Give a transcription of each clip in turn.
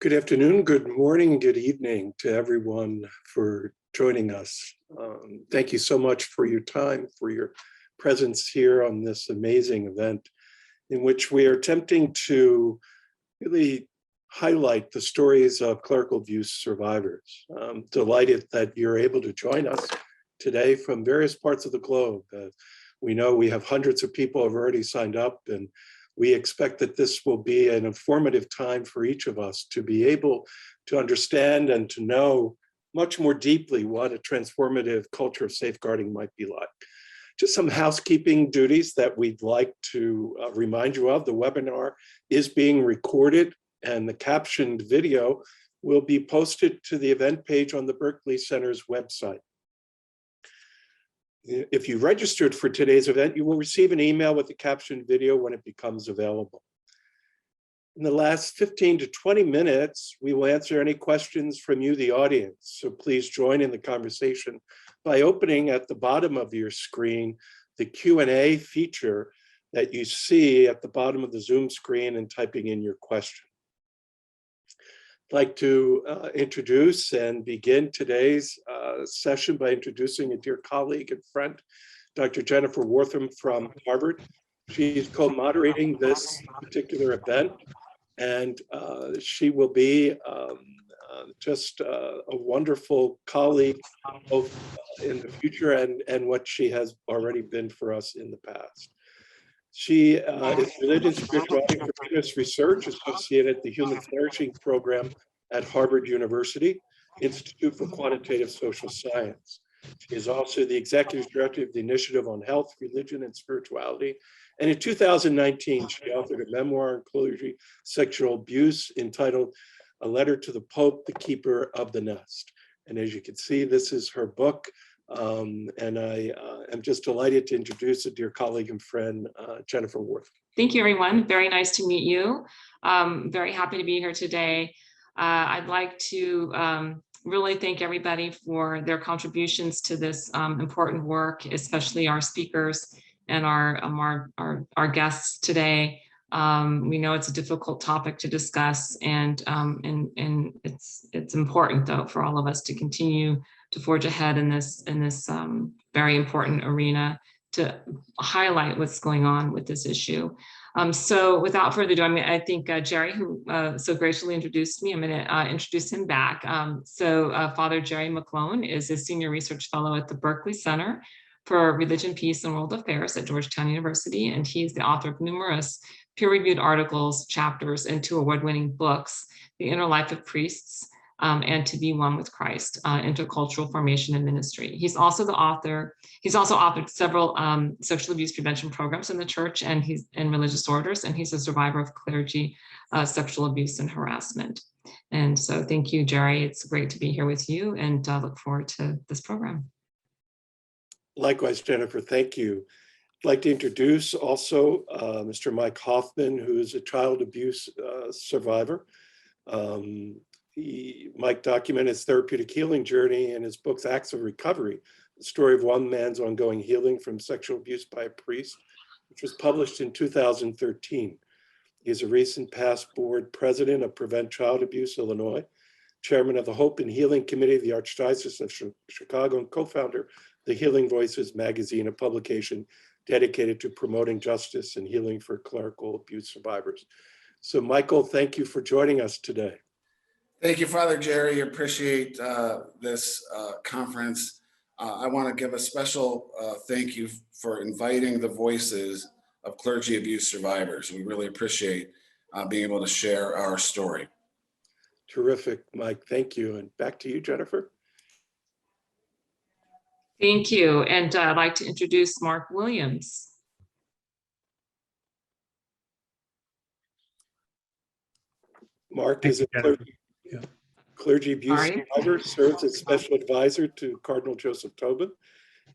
Good afternoon, good morning, good evening to everyone for joining us. Thank you so much for your time, for your presence here on this amazing event in which we are attempting to really highlight the stories of clerical abuse survivors. I'm delighted that you're able to join us today from various parts of the globe. We know we have hundreds of people who have already signed up, and we expect that this will be an informative time for each of us to be able to understand and to know much more deeply what a transformative culture of safeguarding might be like. Just some housekeeping duties that we'd like to remind you of. The webinar is being recorded and the captioned video will be posted to the event page on the Berkeley Center's website. If you registered for today's event, you will receive an email with the captioned video when it becomes available. In the last 15 to 20 minutes, we will answer any questions from you, the audience. So please join in the conversation by opening at the bottom of your screen the Q&A feature that you see at the bottom of the Zoom screen and typing in your question. I'd like to introduce and begin today's session by introducing a dear colleague and friend, Dr. Jennifer Wortham from Harvard. She's co-moderating this particular event, and she will be just a wonderful colleague, both in the future and what she has already been for us in the past. She is Religion, Spirituality, and Forgiveness Research Associate at the Human Flourishing Program at Harvard University, Institute for Quantitative Social Science. She is also the Executive Director of the Initiative on Health, Religion, and Spirituality. And in 2019, she authored a memoir on clergy sexual abuse entitled A Letter to the Pope, the Keeper of the Nest. And as you can see, this is her book. And I am just delighted to introduce a dear colleague and friend, Jennifer Wortham. Thank you, everyone. Very nice to meet you. Very happy to be here today. I'd like to really thank everybody for their contributions to this important work, especially our speakers and our guests today. We know it's a difficult topic to discuss, and it's important, though, for all of us to continue to forge ahead in this very important arena to highlight what's going on with this issue. So without further ado, I think Jerry, who so graciously introduced me, I'm going to introduce him back. Father Jerry McClone is a senior research fellow at the Berkeley Center for Religion, Peace, and World Affairs at Georgetown University, and he's the author of numerous peer-reviewed articles, chapters, and 2 award-winning books, The Inner Life of Priests, and To Be One with Christ, Intercultural Formation and Ministry. He's also authored several sexual abuse prevention programs in the church and he's in religious orders, and he's a survivor of clergy sexual abuse and harassment. And so thank you, Jerry. It's great to be here with you, and look forward to this program. Likewise, Jennifer, thank you. I'd like to introduce also Mr. Mike Hoffman, who is a child abuse survivor. Mike documented his therapeutic healing journey in his books, Acts of Recovery, the story of one man's ongoing healing from sexual abuse by a priest, which was published in 2013. He is a recent past board president of Prevent Child Abuse Illinois, chairman of the Hope and Healing Committee of the Archdiocese of Chicago, and co-founder of the Healing Voices magazine, a publication dedicated to promoting justice and healing for clerical abuse survivors. So Michael, thank you for joining us today. Thank you, Father Jerry. Appreciate this conference. I want to give a special thank you for inviting the voices of clergy abuse survivors. We really appreciate being able to share our story. Terrific, Mike. Thank you. And back to you, Jennifer. Thank you. And I'd like to introduce Mark Williams. Mark is a clergy abuse survivor, serves as special advisor to Cardinal Joseph Tobin.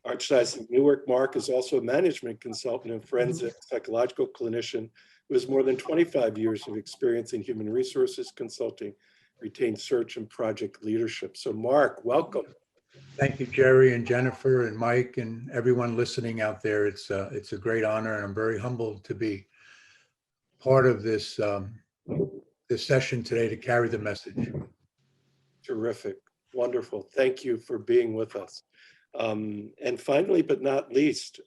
Archdiocese of Newark. Mark is also a management consultant and forensic psychological clinician who has more than 25 years of experience in human resources consulting, retained search, and project leadership. So Mark, welcome. Thank you, Jerry and Jennifer and Mike and everyone listening out there. It's a great honor, and I'm very humbled to be part of this this session today to carry the message. Terrific. Wonderful. Thank you for being with us. And finally, but not least,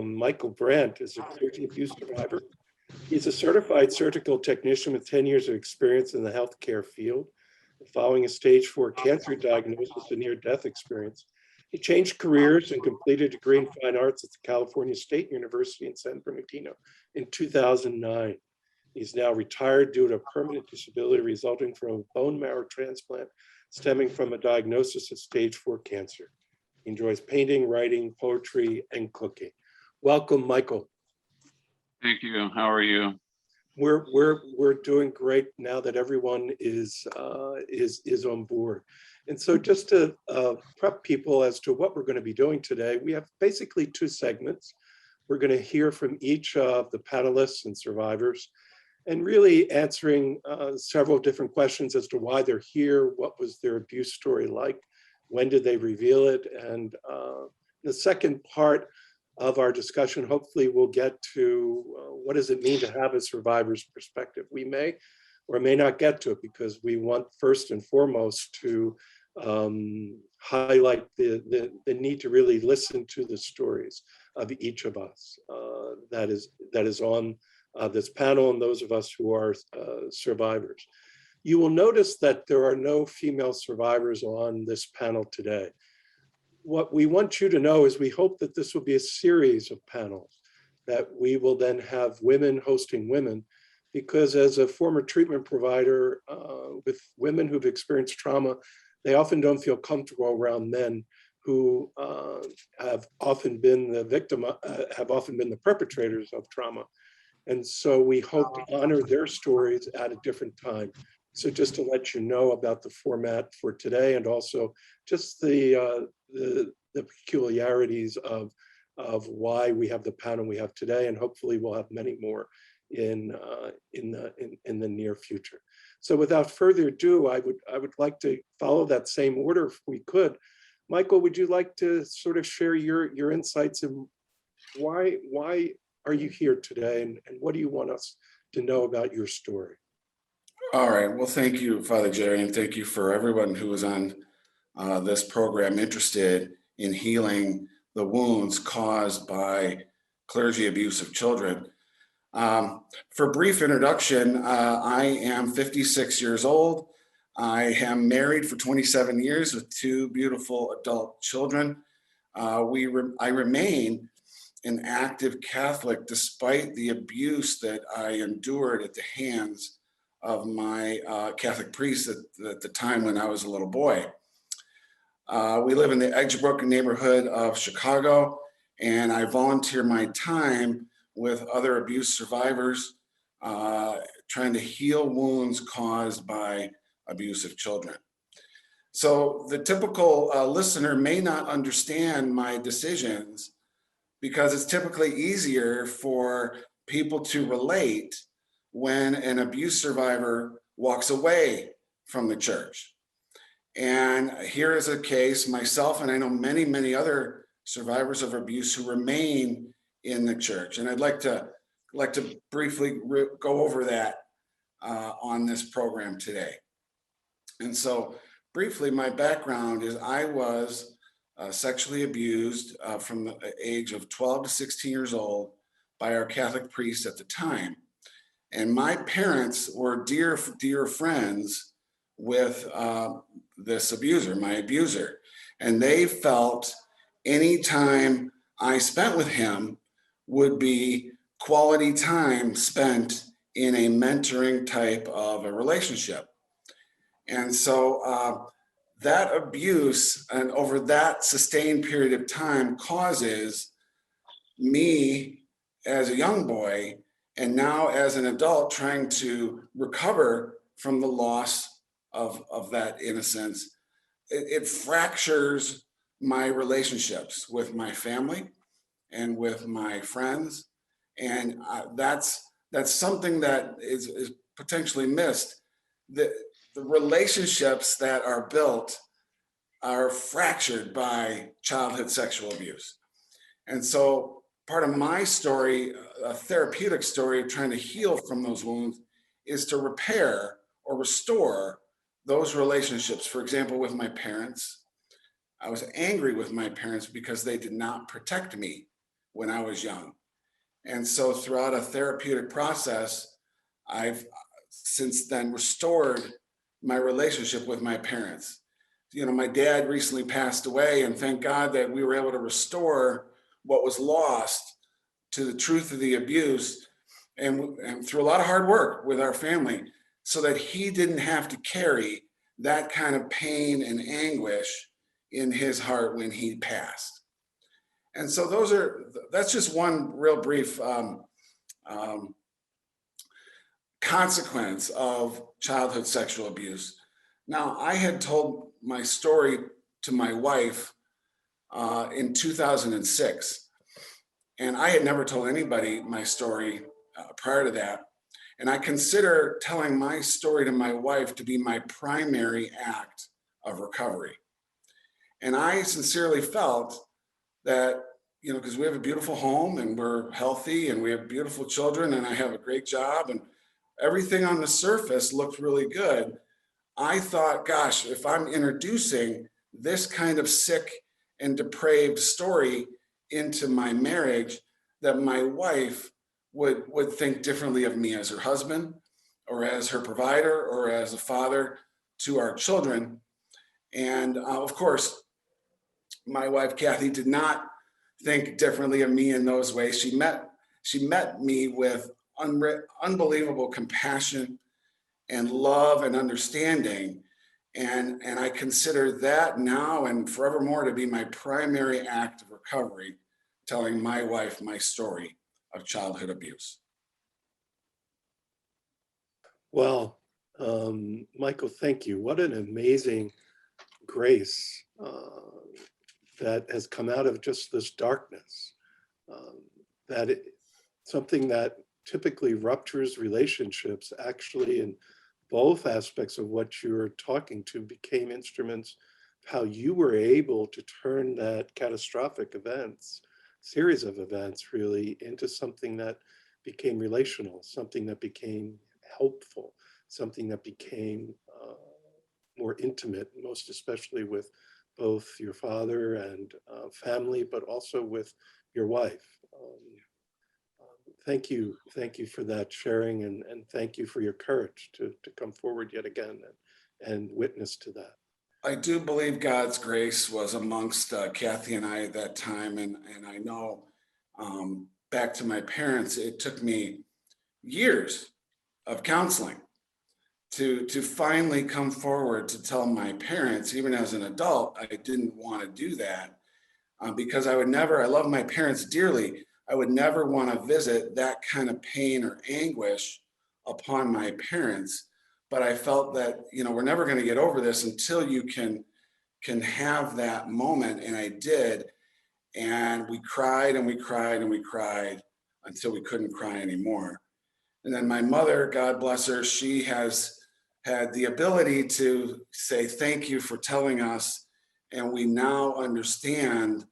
Michael Brandt is a clergy abuse survivor. He's a certified surgical technician with 10 years of experience in the healthcare field. Following a stage 4 cancer diagnosis and near-death experience, he changed careers and completed a degree in fine arts at the California State University in San Bernardino in 2009. He's now retired due to a permanent disability resulting from a bone marrow transplant stemming from a diagnosis of stage 4 cancer. He enjoys painting, writing, poetry, and cooking. Welcome, Michael. Thank you. How are you? We're doing great now that everyone is on board. And so just to prep people as to what we're going to be doing today, we have basically 2 segments. We're going to hear from each of the panelists and survivors, and really answering several different questions as to why they're here, what was their abuse story like, when did they reveal it, and the second part of our discussion, hopefully we'll get to what does it mean to have a survivor's perspective. We may or may not get to it because we want first and foremost to highlight the need to really listen to the stories of each of us that is on this panel and those of us who are survivors. You will notice that there are no female survivors on this panel today. What we want you to know is we hope that this will be a series of panels, that we will then have women hosting women, because as a former treatment provider with women who've experienced trauma, they often don't feel comfortable around men who have often been the victim, have often been the perpetrators of trauma. And so we hope to honor their stories at a different time. So just to let you know about the format for today, and also just the peculiarities of why we have the panel we have today, and hopefully we'll have many more in the near future. So without further ado, I would like to follow that same order if we could. Michael, would you like to sort of share your insights and why are you here today, and what do you want us to know about your story? All right. Well, thank you, Father Jerry, and thank you for everyone who is on this program interested in healing the wounds caused by clergy abuse of children. For a brief introduction, I am 56 years old. I am married for 27 years with 2 beautiful adult children. I remain an active Catholic despite the abuse that I endured at the hands of my Catholic priest at the time when I was a little boy. We live in the Edgebrook neighborhood of Chicago, and I volunteer my time with other abuse survivors, trying to heal wounds caused by abusive children. So the typical listener may not understand my decisions because it's typically easier for people to relate when an abuse survivor walks away from the church. And here is a case, myself, and I know many, many other survivors of abuse who remain in the church. And I'd like to briefly go over that on this program today. And so briefly, my background is I was sexually abused from the age of 12 to 16 years old by our Catholic priest at the time. And my parents were dear, dear friends with this abuser, my abuser. And they felt any time I spent with him would be quality time spent in a mentoring type of a relationship. And so that abuse and over that sustained period of time causes me as a young boy and now as an adult trying to recover from the loss of that innocence. It fractures my relationships with my family and with my friends. And that's something that is potentially missed. The relationships that are built are fractured by childhood sexual abuse. And so part of my story, a therapeutic story of trying to heal from those wounds, is to repair or restore those relationships. For example, with my parents, I was angry with my parents because they did not protect me when I was young. And so throughout a therapeutic process, I've since then restored my relationship with my parents. My dad recently passed away, and thank God that we were able to restore what was lost to the truth of the abuse, and through a lot of hard work with our family, so that he didn't have to carry that kind of pain and anguish in his heart when he passed. And so that's just one real brief consequence of childhood sexual abuse. Now, I had told my story to my wife in 2006, and I had never told anybody my story prior to that. And I consider telling my story to my wife to be my primary act of recovery. And I sincerely felt that, because we have a beautiful home and we're healthy and we have beautiful children and I have a great job and everything on the surface looked really good. I thought, gosh, if I'm introducing this kind of sick and depraved story into my marriage, that my wife would think differently of me as her husband or as her provider or as a father to our children. And of course, my wife, Kathy, did not think differently of me in those ways. She met me with unbelievable compassion and love and understanding. And I consider that now and forevermore to be my primary act of recovery, telling my wife my story of childhood abuse. Well, Michael, thank you. What an amazing grace that has come out of just this darkness. Something that typically ruptures relationships, actually in both aspects of what you're talking to, became instruments of how you were able to turn that catastrophic series of events really, into something that became relational, something that became helpful, something that became more intimate, most especially with both your father and family, but also with your wife. Thank you for that sharing, and thank you for your courage to come forward yet again and witness to that. I do believe God's grace was amongst Kathy and I at that time, and I know back to my parents, it took me years of counseling to finally come forward to tell my parents. Even as an adult, I didn't want to do that because I love my parents dearly. I would never want to visit that kind of pain or anguish upon my parents. But I felt that, we're never going to get over this until you can have that moment. And I did. And we cried and we cried and we cried until we couldn't cry anymore. And then my mother, God bless her, she has had the ability to say, thank you for telling us. And we now understand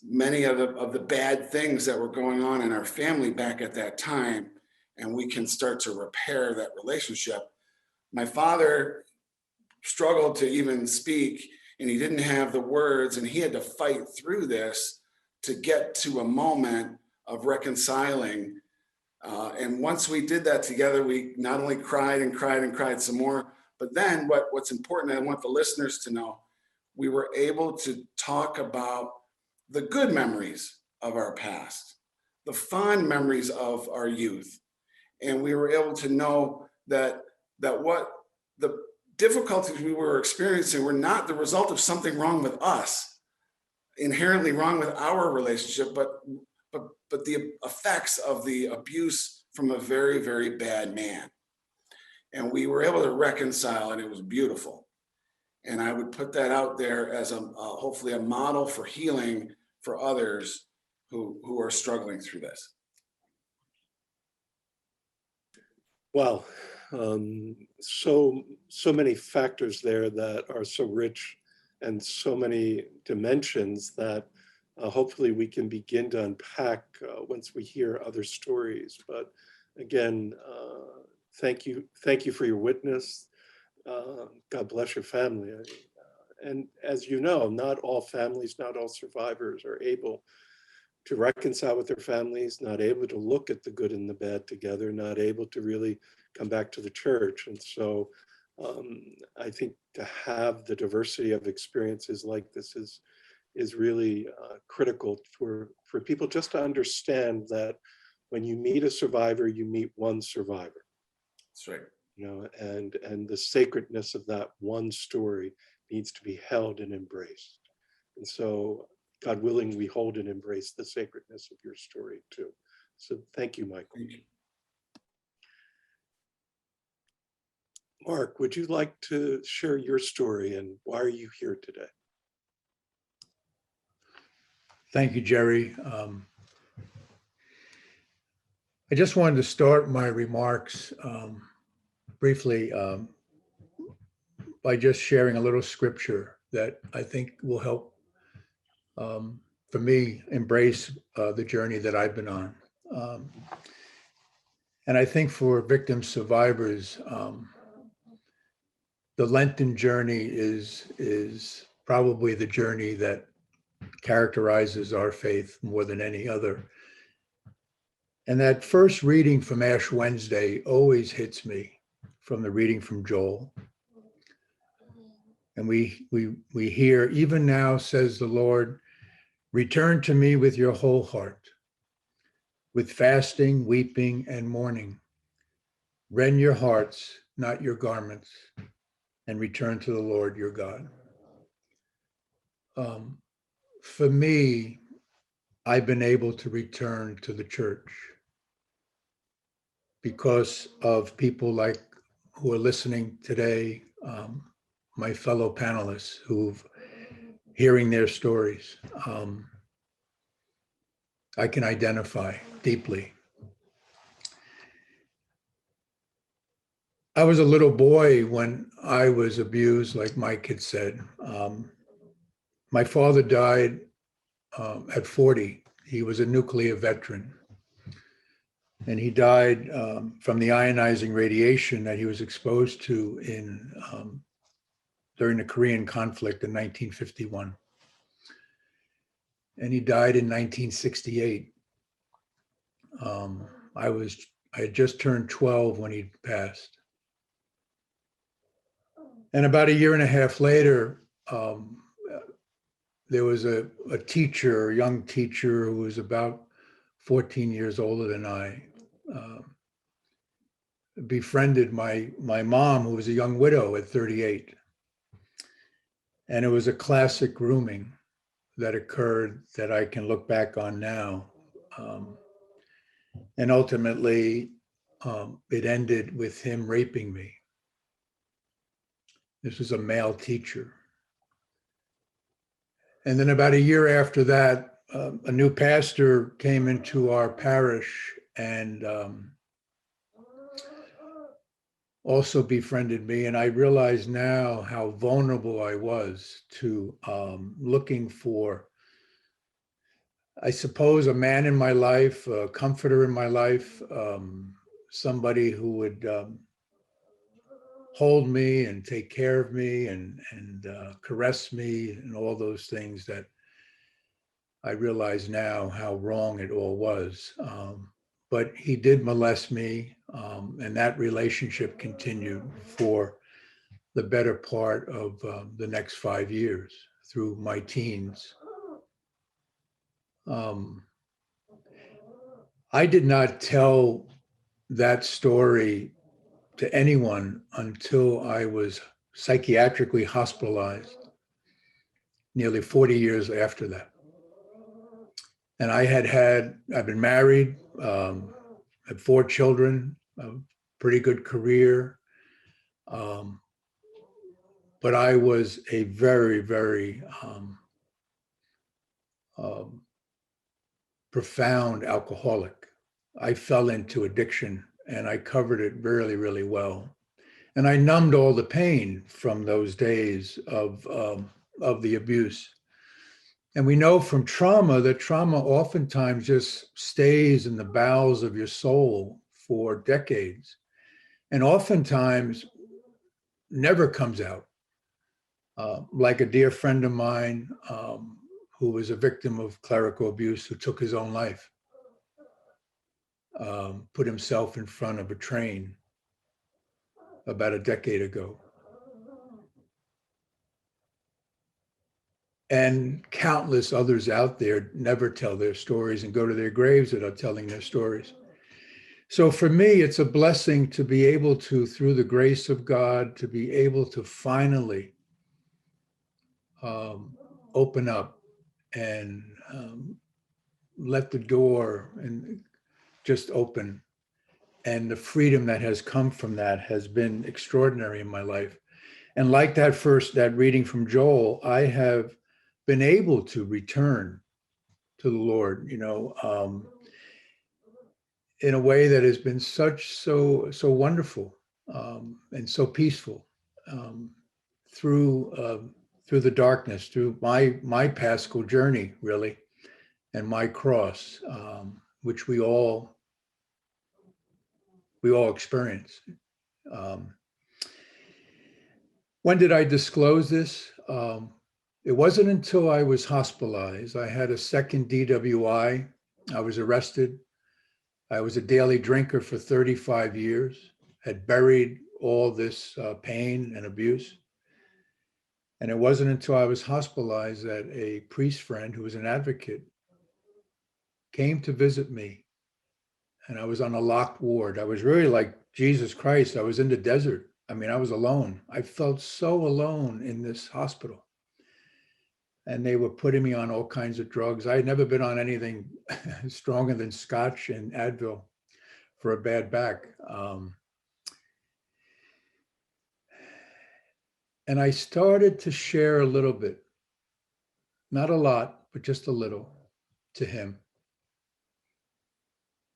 many of the bad things that were going on in our family back at that time. And we can start to repair that relationship. My father struggled to even speak, and he didn't have the words, and he had to fight through this to get to a moment of reconciling. And once we did that together, we not only cried and cried and cried some more, but then what's important, I want the listeners to know, we were able to talk about the good memories of our past, the fond memories of our youth. And we were able to know that what the difficulties we were experiencing were not the result of something wrong with us, inherently wrong with our relationship, but the effects of the abuse from a very, very bad man. And we were able to reconcile, and it was beautiful. And I would put that out there as hopefully a model for healing for others who are struggling through this. Wow. So many factors there that are so rich, and so many dimensions that hopefully we can begin to unpack once we hear other stories. But again, thank you for your witness. God bless your family. And as you know, not all families, not all survivors are able to reconcile with their families, not able to look at the good and the bad together, not able to really come back to the church. And so I think to have the diversity of experiences like this is really critical for people just to understand that when you meet a survivor, you meet one survivor. That's right. You know, and the sacredness of that one story needs to be held and embraced. And so, God willing, we hold and embrace the sacredness of your story too. So thank you, Michael. Thank you. Mark, would you like to share your story and why are you here today? Thank you, Jerry. I just wanted to start my remarks briefly by just sharing a little scripture that I think will help for me embrace the journey that I've been on. And I think for victim survivors, the Lenten journey is probably the journey that characterizes our faith more than any other. And that first reading from Ash Wednesday always hits me from the reading from Joel. And we hear, even now, says the Lord, return to me with your whole heart, with fasting, weeping, and mourning. Rend your hearts, not your garments, and return to the Lord your God. For me, I've been able to return to the church because of people like who are listening today, my fellow panelists who've hearing their stories. I can identify deeply. I was a little boy when I was abused, like Mike had said. My father died at 40. He was a nuclear veteran. And he died from the ionizing radiation that he was exposed to during the Korean conflict in 1951. And he died in 1968. I had just turned 12 when he passed. And about a year and a half later, there was a teacher, a young teacher who was about 14 years older than I, befriended my mom, who was a young widow at 38. And it was a classic grooming that occurred that I can look back on now. And ultimately, it ended with him raping me. This was a male teacher. And then about a year after that, a new pastor came into our parish and also befriended me. And I realize now how vulnerable I was to looking for, I suppose, a man in my life, a comforter in my life, somebody who would hold me and take care of me and caress me and all those things that I realize now how wrong it all was. But he did molest me, and that relationship continued for the better part of the next 5 years through my teens. I did not tell that story to anyone until I was psychiatrically hospitalized nearly 40 years after that. And I've been married, had 4 children, a pretty good career. But I was a very, very profound alcoholic. I fell into addiction and I covered it really, really well. And I numbed all the pain from those days of the abuse. And we know from trauma that trauma oftentimes just stays in the bowels of your soul for decades. and oftentimes never comes out. Like a dear friend of mine who was a victim of clerical abuse, who took his own life, put himself in front of a train about a decade ago. And countless others out there never tell their stories and go to their graves without telling their stories. So for me, it's a blessing to be able to, through the grace of God, to be able to finally open up and let the door and just open. And the freedom that has come from that has been extraordinary in my life. And like that reading from Joel, I have been able to return to the Lord, in a way that has been so wonderful and so peaceful through the darkness, through my Paschal journey, really, and my cross, which we all experience. When did I disclose this? It wasn't until I was hospitalized. I had a second DWI. I was arrested. I was a daily drinker for 35 years, had buried all this pain and abuse. And it wasn't until I was hospitalized that a priest friend who was an advocate came to visit me. And I was on a locked ward. I was really like Jesus Christ. I was in the desert. I mean, I was alone. I felt so alone in this hospital. And they were putting me on all kinds of drugs. I had never been on anything stronger than Scotch and Advil for a bad back. And I started to share a little bit, not a lot, but just a little, to him.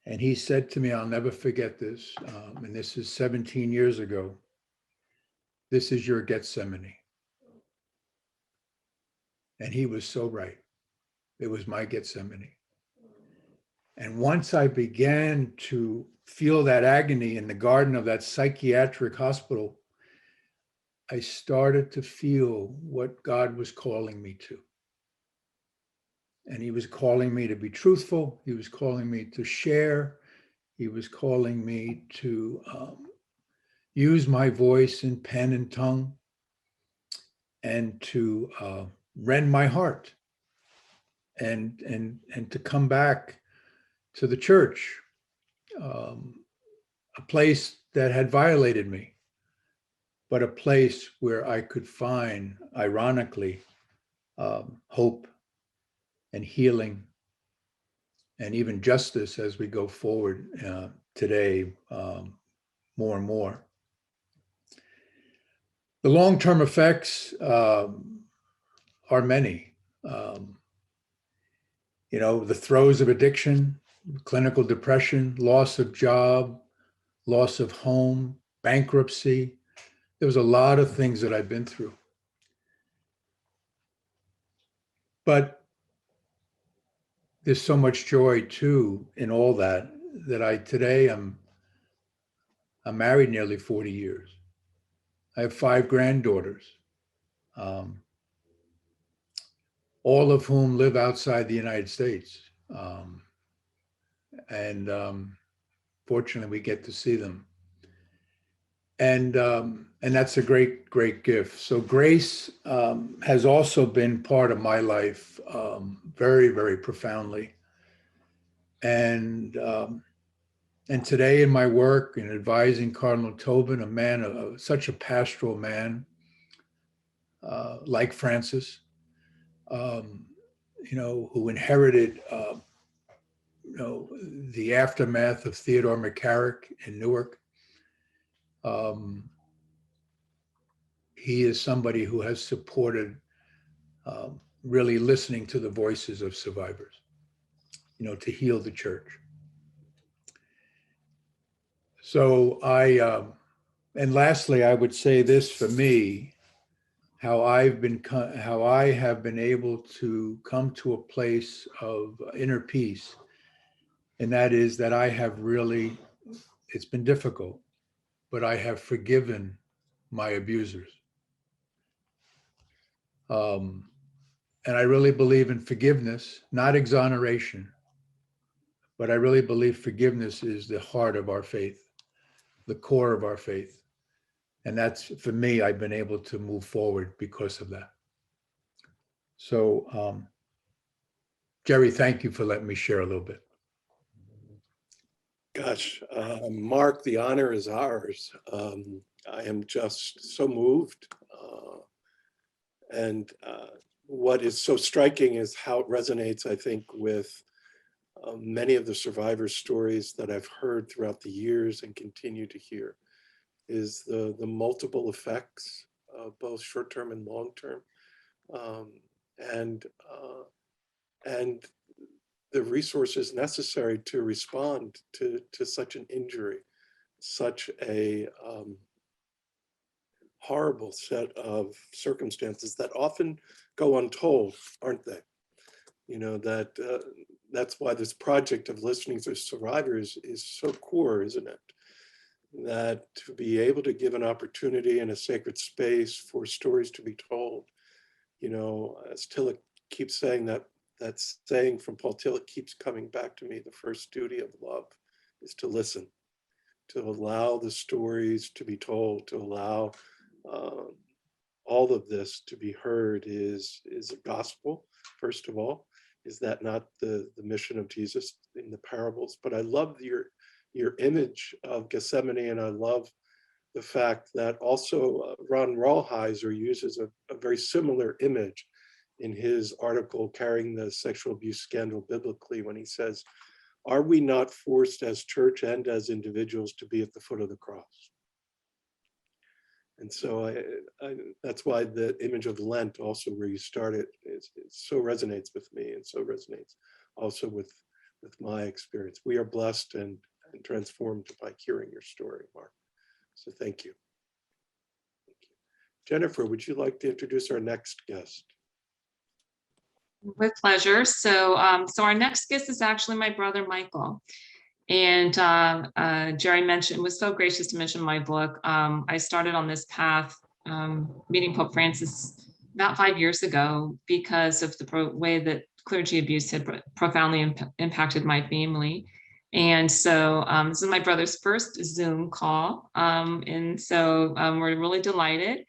And he said to me, I'll never forget this, and this is 17 years ago, this is your Gethsemane. And he was so right. It was my Gethsemane. And once I began to feel that agony in the garden of that psychiatric hospital, I started to feel what God was calling me to. And he was calling me to be truthful. He was calling me to share. He was calling me to use my voice and pen and tongue and to rend my heart and to come back to the church, a place that had violated me, but a place where I could find, ironically, hope and healing and even justice as we go forward today, more and more. The long-term effects are many. The throes of addiction, clinical depression, loss of job, loss of home, bankruptcy. There was a lot of things that I've been through. But there's so much joy too in all that today I'm married nearly 40 years. I have 5 granddaughters, all of whom live outside the United States. Fortunately, we get to see them. And that's a great, great gift. So grace has also been part of my life very, very profoundly. And today in my work in advising Cardinal Tobin, a man, such a pastoral man, like Francis, who inherited, the aftermath of Theodore McCarrick in Newark. He is somebody who has supported really listening to the voices of survivors, to heal the church. So and lastly, I would say this for me, how I have been able to come to a place of inner peace. And that is that I have really, it's been difficult, but I have forgiven my abusers. And I really believe in forgiveness, not exoneration, but I really believe forgiveness is the heart of our faith, the core of our faith. And that's, for me, I've been able to move forward because of that. So, Jerry, thank you for letting me share a little bit. Gosh, Mark, the honor is ours. I am just so moved. And what is so striking is how it resonates, I think, with many of the survivors' stories that I've heard throughout the years and continue to hear, is the multiple effects, both short-term and long-term, and the resources necessary to respond to such an injury, such a horrible set of circumstances that often go untold, aren't they? You know, that's why this project of listening to survivors is so core, isn't it? That to be able to give an opportunity in a sacred space for stories to be told, you know, as Tillich keeps saying, that saying from Paul Tillich keeps coming back to me, the first duty of love is to listen, to allow the stories to be told, to allow all of this to be heard is a gospel, first of all. Is that not the mission of Jesus in the parables? But I love your image of Gethsemane, and I love the fact that also Ron Rolheiser uses a very similar image in his article, Carrying the Sexual Abuse Scandal Biblically, when he says, are we not forced as church and as individuals to be at the foot of the cross? And so that's why the image of Lent, also where you started, it so resonates with me, and so resonates also with my experience. We are blessed and transformed by hearing your story, Mark. So thank you. Thank you. Jennifer, would you like to introduce our next guest? With pleasure. So our next guest is actually my brother, Michael. And Jerry was so gracious to mention my book. I started on this path, meeting Pope Francis about 5 years ago because of the way that clergy abuse had profoundly impacted my family. And so this is my brother's first Zoom call. And so we're really delighted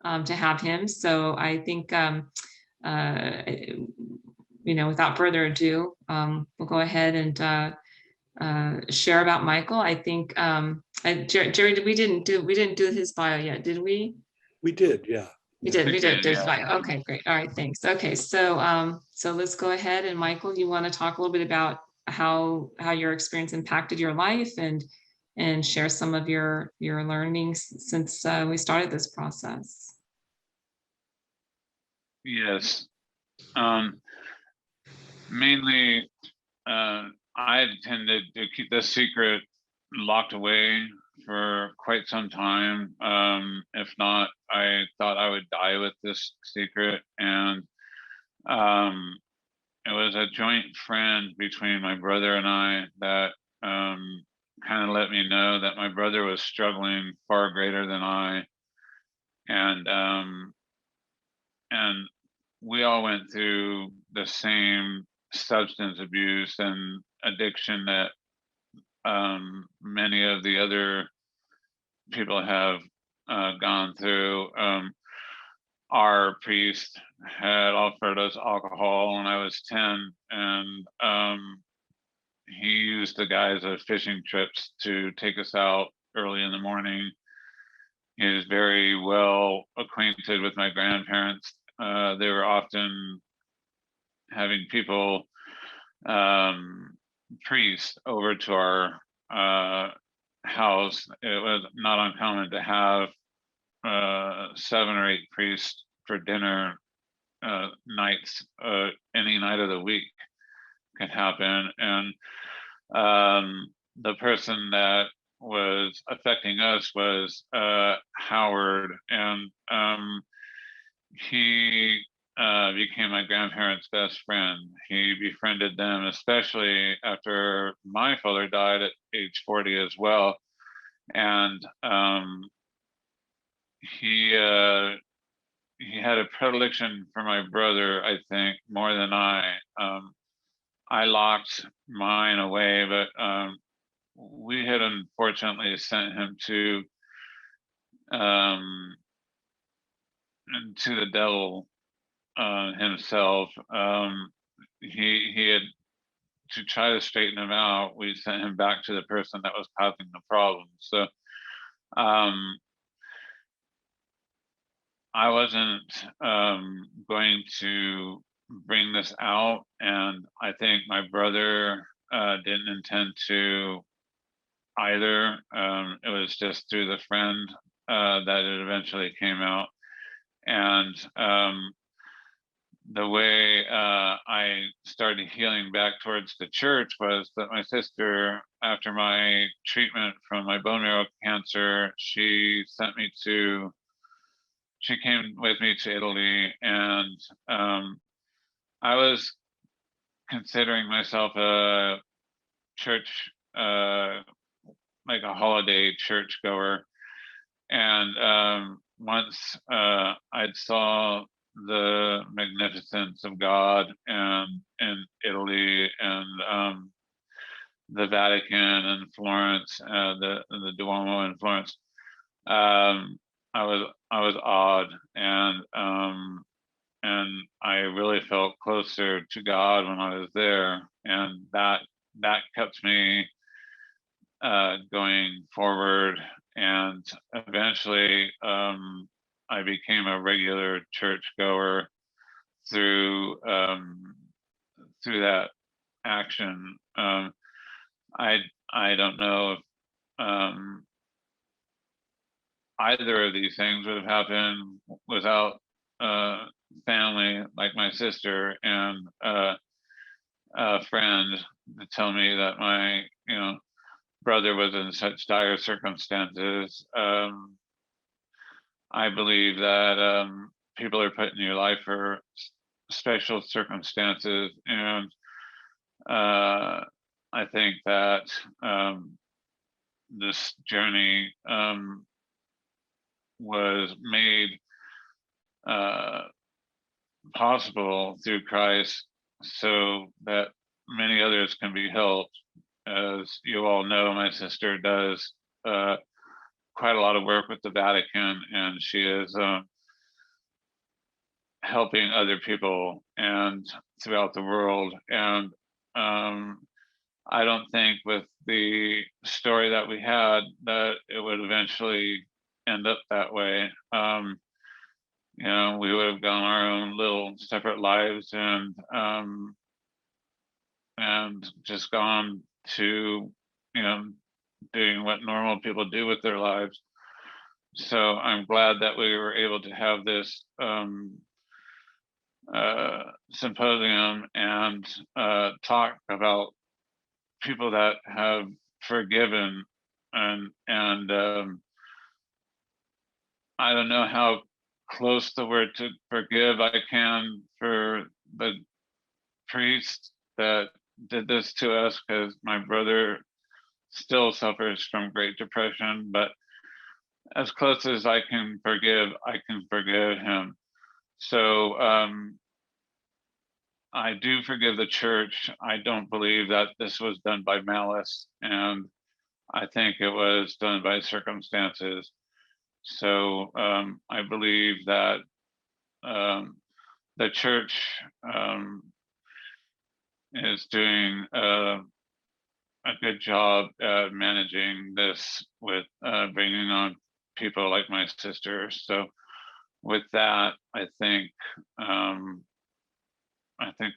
to have him. So I think, without further ado, we'll go ahead and share about Michael. I think Jerry, we didn't do his bio yet, did we? We did, yeah. We did his Yeah. bio. Okay, great. All right, thanks. Okay, so let's go ahead, and Michael, you want to talk a little bit about how your experience impacted your life and share some of your learnings since we started this process. Yes. Mainly, I tended to keep this secret locked away for quite some time. If not, I thought I would die with this secret. And it was a joint friend between my brother and I that kind of let me know that my brother was struggling far greater than I. And we all went through the same substance abuse and addiction that many of the other people have gone through. Our priest had offered us alcohol when I was 10, and he used the guise of fishing trips to take us out early in the morning. He was very well acquainted with my grandparents. They were often having people, priests, over to our house. It was not uncommon to have 7 or 8 priests for dinner nights. Any night of the week can happen. And the person that was affecting us was Howard, and he became my grandparents' best friend. He befriended them, especially after my father died at age 40 as well. And he had a predilection for my brother, I think, more than I. I locked mine away, but we had unfortunately sent him to the devil himself. He had, to try to straighten him out, we sent him back to the person that was causing the problem. So I wasn't going to bring this out, and I think my brother didn't intend to either. It was just through the friend that it eventually came out. And the way I started healing back towards the church was that my sister, after my treatment from my bone marrow cancer, she came with me to Italy, and I was considering myself a church, like a holiday church goer. And once I'd saw the magnificence of God and in Italy, and the Vatican and Florence, the Duomo in Florence, I was awed, and I really felt closer to God when I was there, and that kept me going forward. And eventually I became a regular church goer through that action. I don't know if either of these things would have happened without family like my sister and a friend to tell me that my brother was in such dire circumstances. I believe that people are put in your life for special circumstances, and I think that this journey was made possible through Christ, so that many others can be helped. As you all know, my sister does quite a lot of work with the Vatican, and she is helping other people and throughout the world. And I don't think with the story that we had that it would eventually end up that way. We would have gone our own little separate lives, and just gone to doing what normal people do with their lives. So I'm glad that we were able to have this symposium and talk about people that have forgiven, and I don't know how close the word to forgive I can for the priest that did this to us, because my brother still suffers from Great Depression, but as close as I can forgive him. So I do forgive the church. I don't believe that this was done by malice, and I think it was done by circumstances. So I believe that the church is doing a good job at managing this with bringing on people like my sister. So with that, I think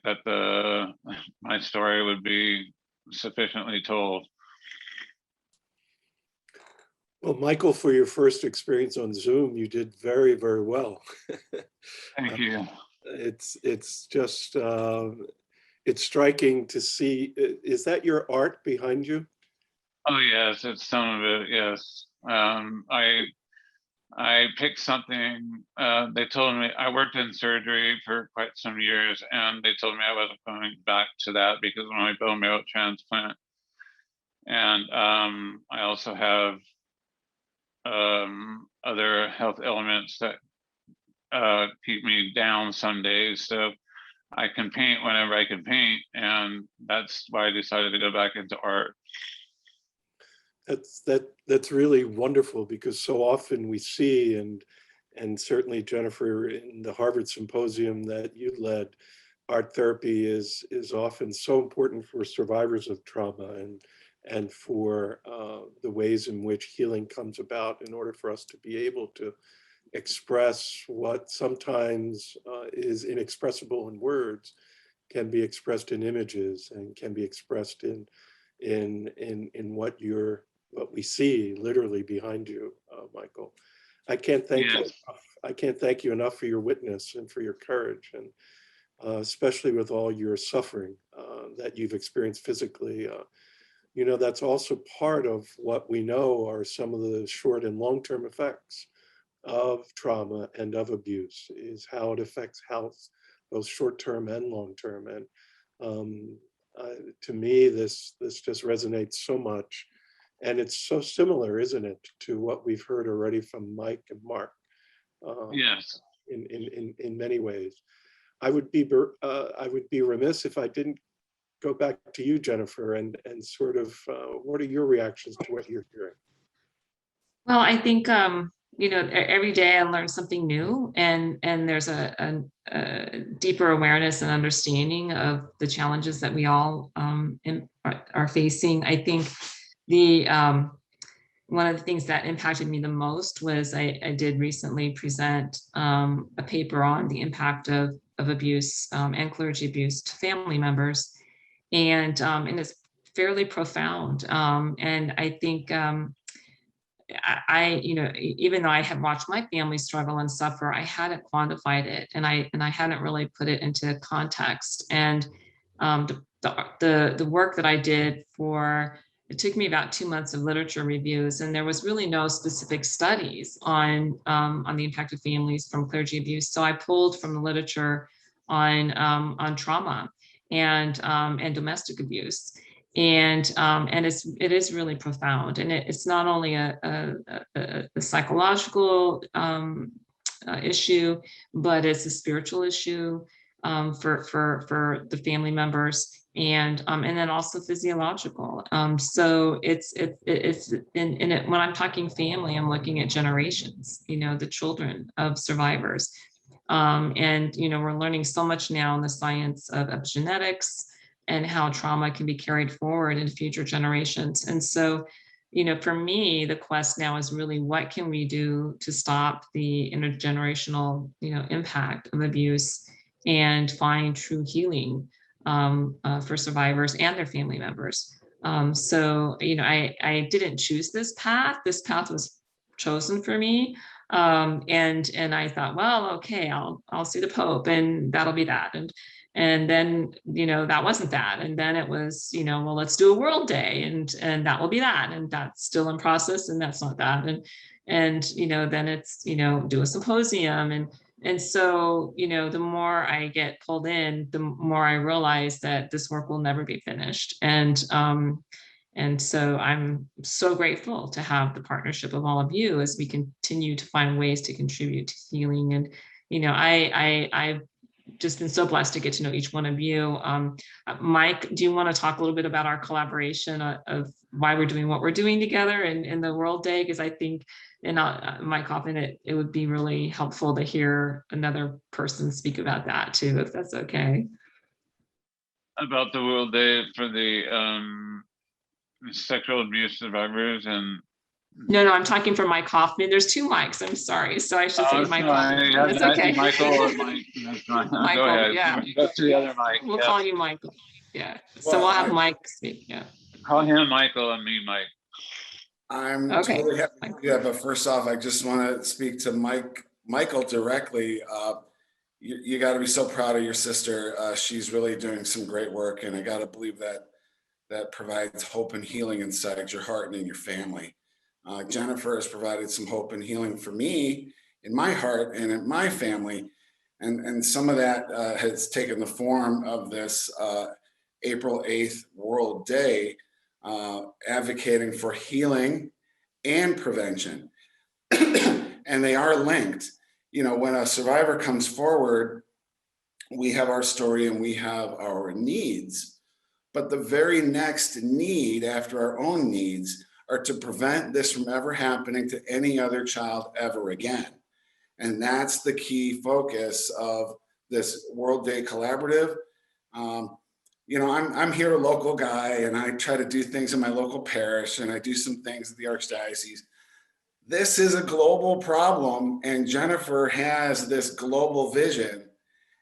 that my story would be sufficiently told. Well, Michael, for your first experience on Zoom, you did very, very well. Thank you. It's just, it's striking to see. Is that your art behind you? Oh yes, it's some of it. Yes, I picked something. They told me I worked in surgery for quite some years, and they told me I wasn't going back to that because of my bone marrow transplant. And I also have other health elements that keep me down some days. So I can paint whenever I can paint, and that's why I decided to go back into art. That's really wonderful, because so often we see, and certainly Jennifer, in the Harvard Symposium that you led, art therapy is often so important for survivors of trauma, and for the ways in which healing comes about in order for us to be able to express what sometimes is inexpressible in words, can be expressed in images, and can be expressed in what we see literally behind you, Michael. I can't thank you Yes. enough. I can't thank you enough for your witness and for your courage, and especially with all your suffering that you've experienced physically. You know, that's also part of what we know are some of the short and long-term effects of trauma and of abuse, is how it affects health, both short-term and long-term. And to me, this just resonates so much. And it's so similar, isn't it, to what we've heard already from Mike and Mark Yes. in many ways. I would be remiss if I didn't go back to you, Jennifer, and sort of what are your reactions to what you're hearing? Well, I think, every day I learn something new, and there's a deeper awareness and understanding of the challenges that we all are facing. I think one of the things that impacted me the most was I did recently present a paper on the impact of abuse and clergy abuse to family members, and it's fairly profound. And I think even though I had watched my family struggle and suffer, I hadn't quantified it, and I hadn't really put it into context. And the work that I did it took me about 2 months of literature reviews, and there was really no specific studies on the impact of families from clergy abuse. So I pulled from the literature on trauma and domestic abuse. And it is really profound, and it's not only a psychological issue, but it's a spiritual issue for the family members, and then also physiological. So when I'm talking family, I'm looking at generations, the children of survivors, and we're learning so much now in the science of genetics, and how trauma can be carried forward into future generations. And so, for me, the quest now is really, what can we do to stop the intergenerational, impact of abuse, and find true healing for survivors and their family members. So, I didn't choose this path. This path was chosen for me. And I thought, well, okay, I'll see the Pope, and that'll be that. And then, that wasn't that. And then it was, well, let's do a World Day, and that will be that. And that's still in process, and that's not that. And then it's, do a symposium. And so, the more I get pulled in, the more I realize that this work will never be finished. And so I'm so grateful to have the partnership of all of you as we continue to find ways to contribute to healing. And, I've just been so blessed to get to know each one of you. Mike, do you want to talk a little bit about our collaboration of why we're doing what we're doing together in the World Day? Because I think, and Mike Hoffman, it would be really helpful to hear another person speak about that too, if that's okay. About the World Day for the sexual abuse survivors. And No, I'm talking for Mike Hoffman. There's two Mics. I'm sorry. So I should say Mike Hoffman. That's okay. Michael or Mike. Michael, go ahead. Yeah. Go to the other Mike. We'll call you Michael. Yeah. So Well, we'll have Mike speak. Yeah. Call him Michael and me Mike. I'm Okay. totally happy to do that, but first off, I just want to speak to Michael directly. You got to be so proud of your sister. She's really doing some great work, and I got to believe that provides hope and healing inside your heart and in your family. Jennifer has provided some hope and healing for me in my heart and in my family, and some of that has taken the form of this April 8th World Day, advocating for healing and prevention. and they are linked. You know, when a survivor comes forward, we have our story and we have our needs, but the very next need after our own needs are to prevent this from ever happening to any other child ever again. And that's the key focus of this World Day Collaborative. You know, I'm here a local guy, and I try to do things in my local parish, and I do some things at the Archdiocese. This is a global problem, and Jennifer has this global vision,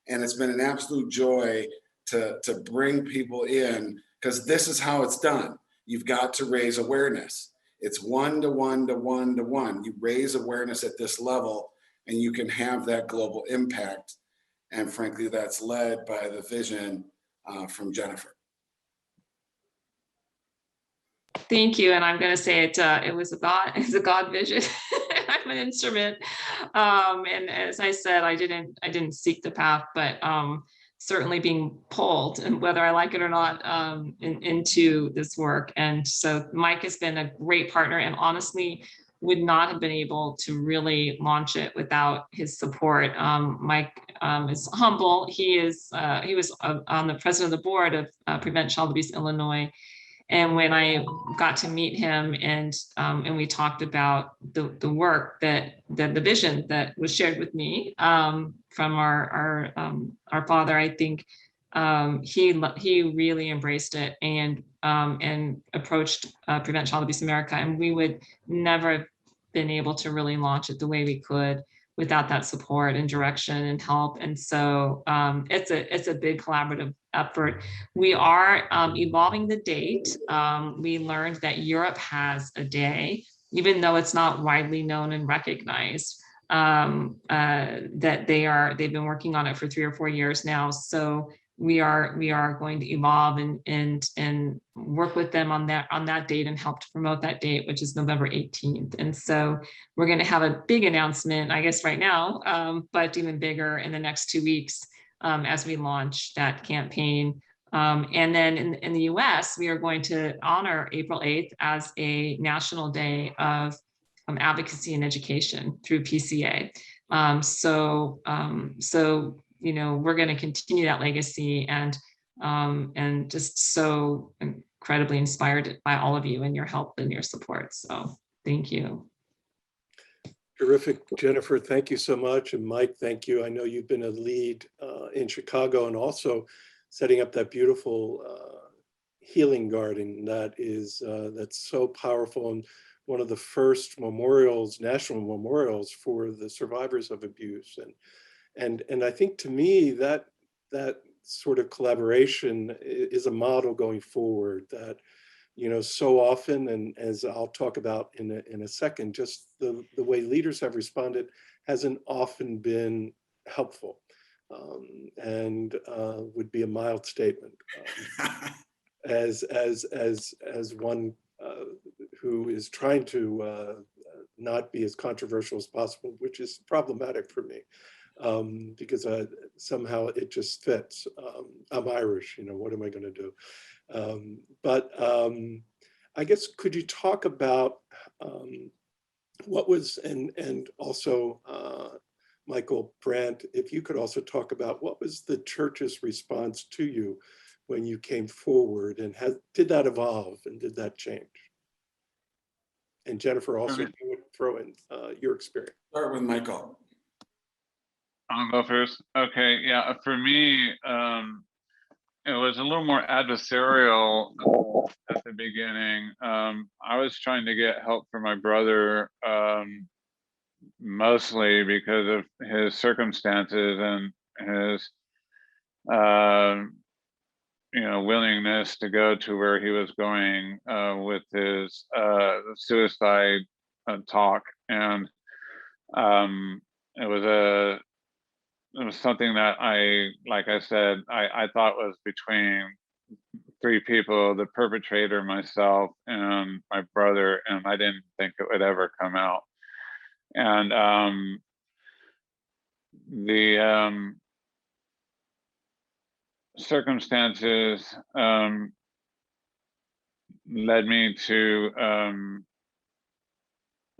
and it's been an absolute joy to bring people in, because this is how it's done. You've got to raise awareness. It's 1 to 1 to 1 to 1. You raise awareness at this level, and you can have that global impact. And frankly, that's led by the vision from Jennifer. Thank you, and I'm going to say it was it's a God vision. I'm an instrument, and as I said, I didn't seek the path, but certainly being pulled, and whether I like it or not, into this work. And so Mike has been a great partner, and honestly would not have been able to really launch it without his support. Mike is humble. He was on the president of the board of Prevent Child Abuse Illinois. And when I got to meet him and we talked about the work that the vision that was shared with me from our father, I think he really embraced it and approached Prevent Child Abuse America, and we would never have been able to really launch it the way we could without that support and direction and help. And so it's a big collaborative effort. We are evolving the date. We learned that Europe has a day, even though it's not widely known and recognized, that they've been working on it for 3 or 4 years now. So we are going to evolve and work with them on that date and help to promote that date, which is November 18th. And so we're going to have a big announcement, I guess right now, but even bigger in the next 2 weeks as we launch that campaign. And then in the US, we are going to honor April 8th as a national day of advocacy and education through PCA. So you know, we're going to continue that legacy, and just so incredibly inspired by all of you and your help and your support. So thank you. Terrific, Jennifer. Thank you so much. And Mike, thank you. I know you've been a lead in Chicago and also setting up that beautiful healing garden that is that's so powerful, and one of the first memorials, national memorials for the survivors of abuse. And I think, to me, that sort of collaboration is a model going forward, that, you know, so often, and as I'll talk about in a second, just the way leaders have responded hasn't often been helpful, and would be a mild statement. As one who is trying to not be as controversial as possible, which is problematic for me. Because somehow it just fits. I'm Irish, you know, what am I going to do? But I guess, could you talk about what was, and also Michael Brandt, if you could also talk about what was the church's response to you when you came forward, and did that evolve and did that change? And Jennifer, also, you would throw in your experience. Start with Michael. I'll go first. Okay, yeah, for me, it was a little more adversarial at the beginning. I was trying to get help for my brother, mostly because of his circumstances and his, you know, willingness to go to where he was going with his suicide talk. And it was something that like I said, I thought was between 3 people, the perpetrator, myself, and my brother, and I didn't think it would ever come out. And the circumstances led me to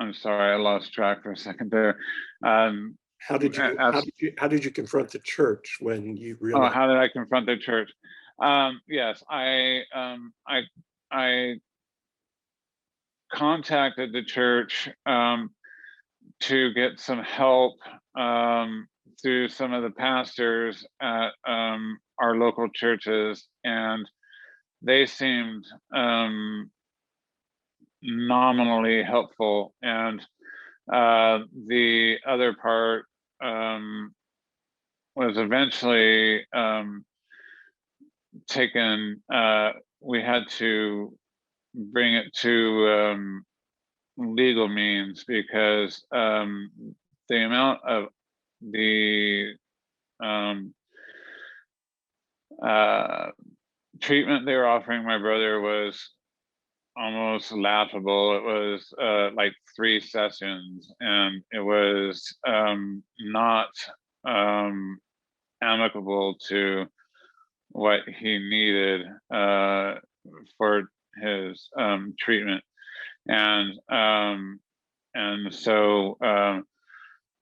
I'm sorry, I lost track for a second there. How did you, Abs- how did you confront the church when you Oh, realized? how did I confront the church? Yes, I contacted the church to get some help through some of the pastors at our local churches, and they seemed nominally helpful. And the other part was eventually taken, we had to bring it to legal means, because the amount of the treatment they were offering my brother was almost laughable. It was like 3 sessions, and it was not amicable to what he needed for his treatment. And so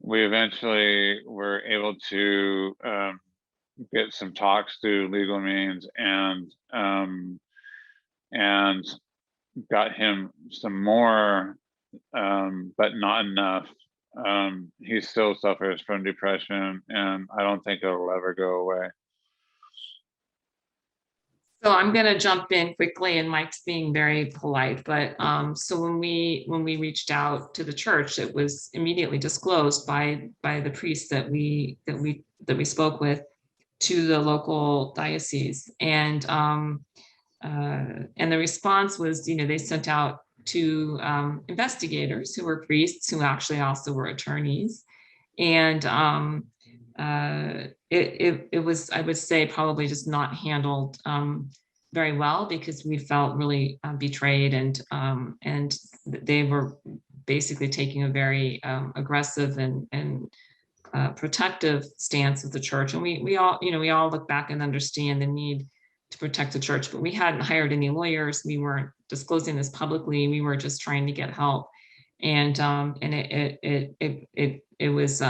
we eventually were able to get some talks through legal means, and got him some more, but not enough. He still suffers from depression, and I don't think it'll ever go away. So I'm going to jump in quickly, and Mike's being very polite, but so when we reached out to the church, it was immediately disclosed by the priest that we spoke with to the local diocese, and the response was, they sent out 2 investigators who were priests who actually also were attorneys, and it was, I would say, probably just not handled very well, because we felt really betrayed, and they were basically taking a very aggressive and protective stance of the church. And we all look back and understand the need to protect the church, but we hadn't hired any lawyers. We weren't disclosing this publicly. We were just trying to get help. And it was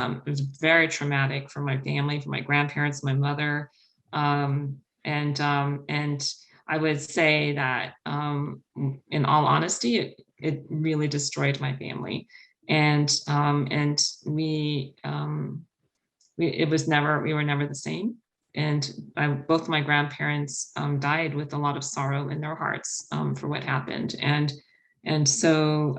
very traumatic for my family, for my grandparents, my mother. And I would say that in all honesty, it really destroyed my family. And we were never the same. And both my grandparents died with a lot of sorrow in their hearts for what happened. And so,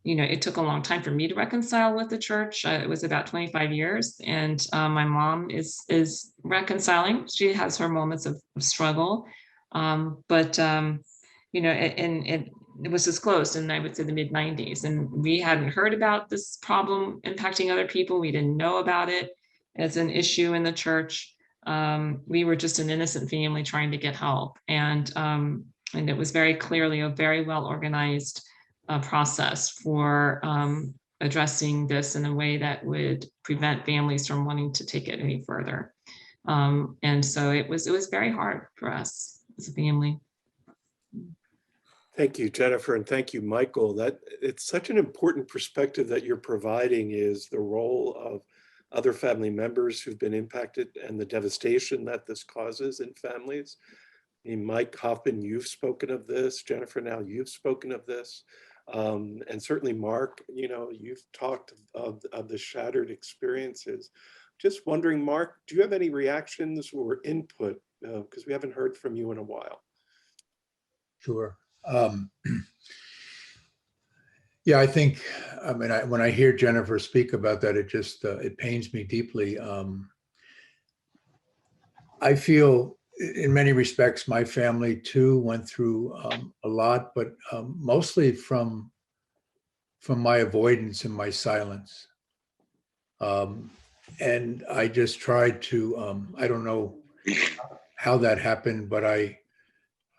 it took a long time for me to reconcile with the church. It was about 25 years, and my mom is reconciling. She has her moments of struggle, but it was disclosed in, I would say, the mid 90s, and we hadn't heard about this problem impacting other people. We didn't know about it as an issue in the church. We were just an innocent family trying to get help, and it was very clearly a very well organized process for addressing this in a way that would prevent families from wanting to take it any further. And so it was very hard for us as a family. Thank you, Jennifer, and thank you, Michael. That it's such an important perspective that you're providing, is the role of other family members who've been impacted and the devastation that this causes in families. I mean, Mike Hoffman, you've spoken of this. Jennifer, now you've spoken of this. And certainly Mark, you've talked of the shattered experiences. Just wondering, Mark, do you have any reactions or input? Because we haven't heard from you in a while. Sure. Yeah, I think, when I hear Jennifer speak about that, it just, it pains me deeply. I feel in many respects, my family too went through a lot, but mostly from my avoidance and my silence. And I just tried to, I don't know how that happened, but I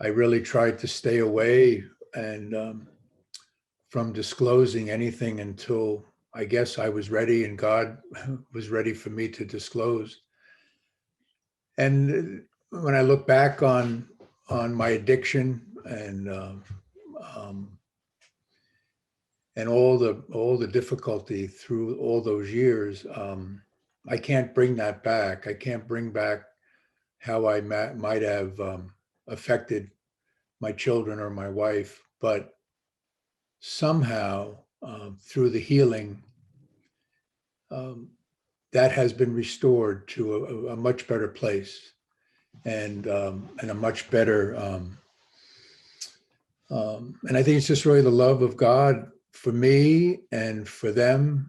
really tried to stay away and from disclosing anything until I guess I was ready and God was ready for me to disclose. And when I look back on my addiction and and all the difficulty through all those years, I can't bring that back. I can't bring back how I might have affected my children or my wife, but somehow through the healing, that has been restored to a much better place, and a much better. And I think it's just really the love of God for me and for them,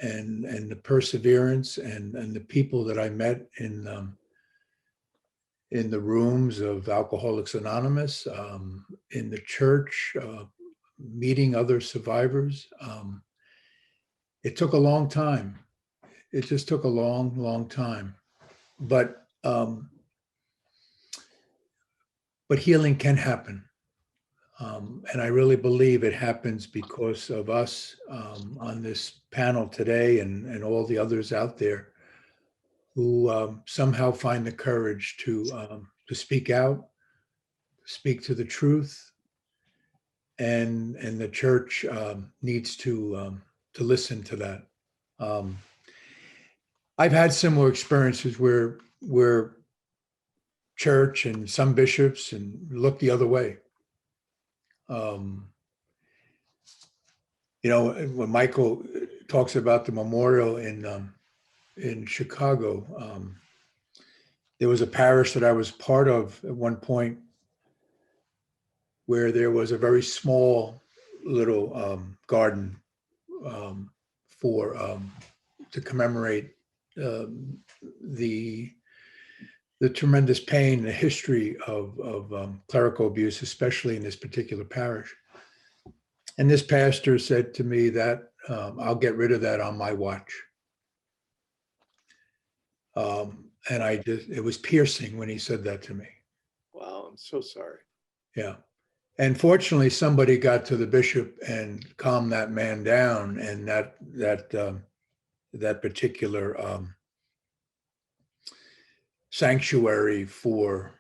and the perseverance and the people that I met in the rooms of Alcoholics Anonymous, in the church, meeting other survivors. It took a long time. It just took a long, long time. But healing can happen. And I really believe it happens because of us on this panel today, and all the others out there who somehow find the courage to speak out, speak to the truth, and the church needs to listen to that. I've had similar experiences where church and some bishops and look the other way. When Michael talks about the memorial in Chicago, there was a parish that I was part of at one point where there was a very small little garden to commemorate the tremendous pain, the history of clerical abuse, especially in this particular parish. And this pastor said to me that I'll get rid of that on my watch. And it was piercing when he said that to me. Wow, I'm so sorry. Yeah. And fortunately, somebody got to the bishop and calmed that man down, and that particular sanctuary for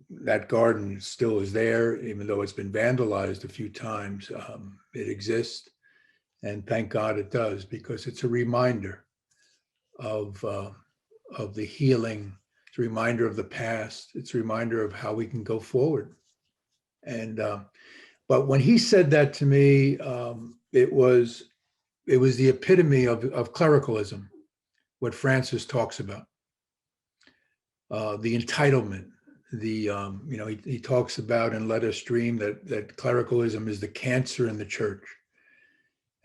that garden still is there, even though it's been vandalized a few times. It exists, and thank God it does, because it's a reminder of the healing. It's a reminder of the past. It's a reminder of how we can go forward. And but when he said that to me, it was the epitome of clericalism, what Francis talks about. The entitlement, he talks about in Let Us Dream that clericalism is the cancer in the church.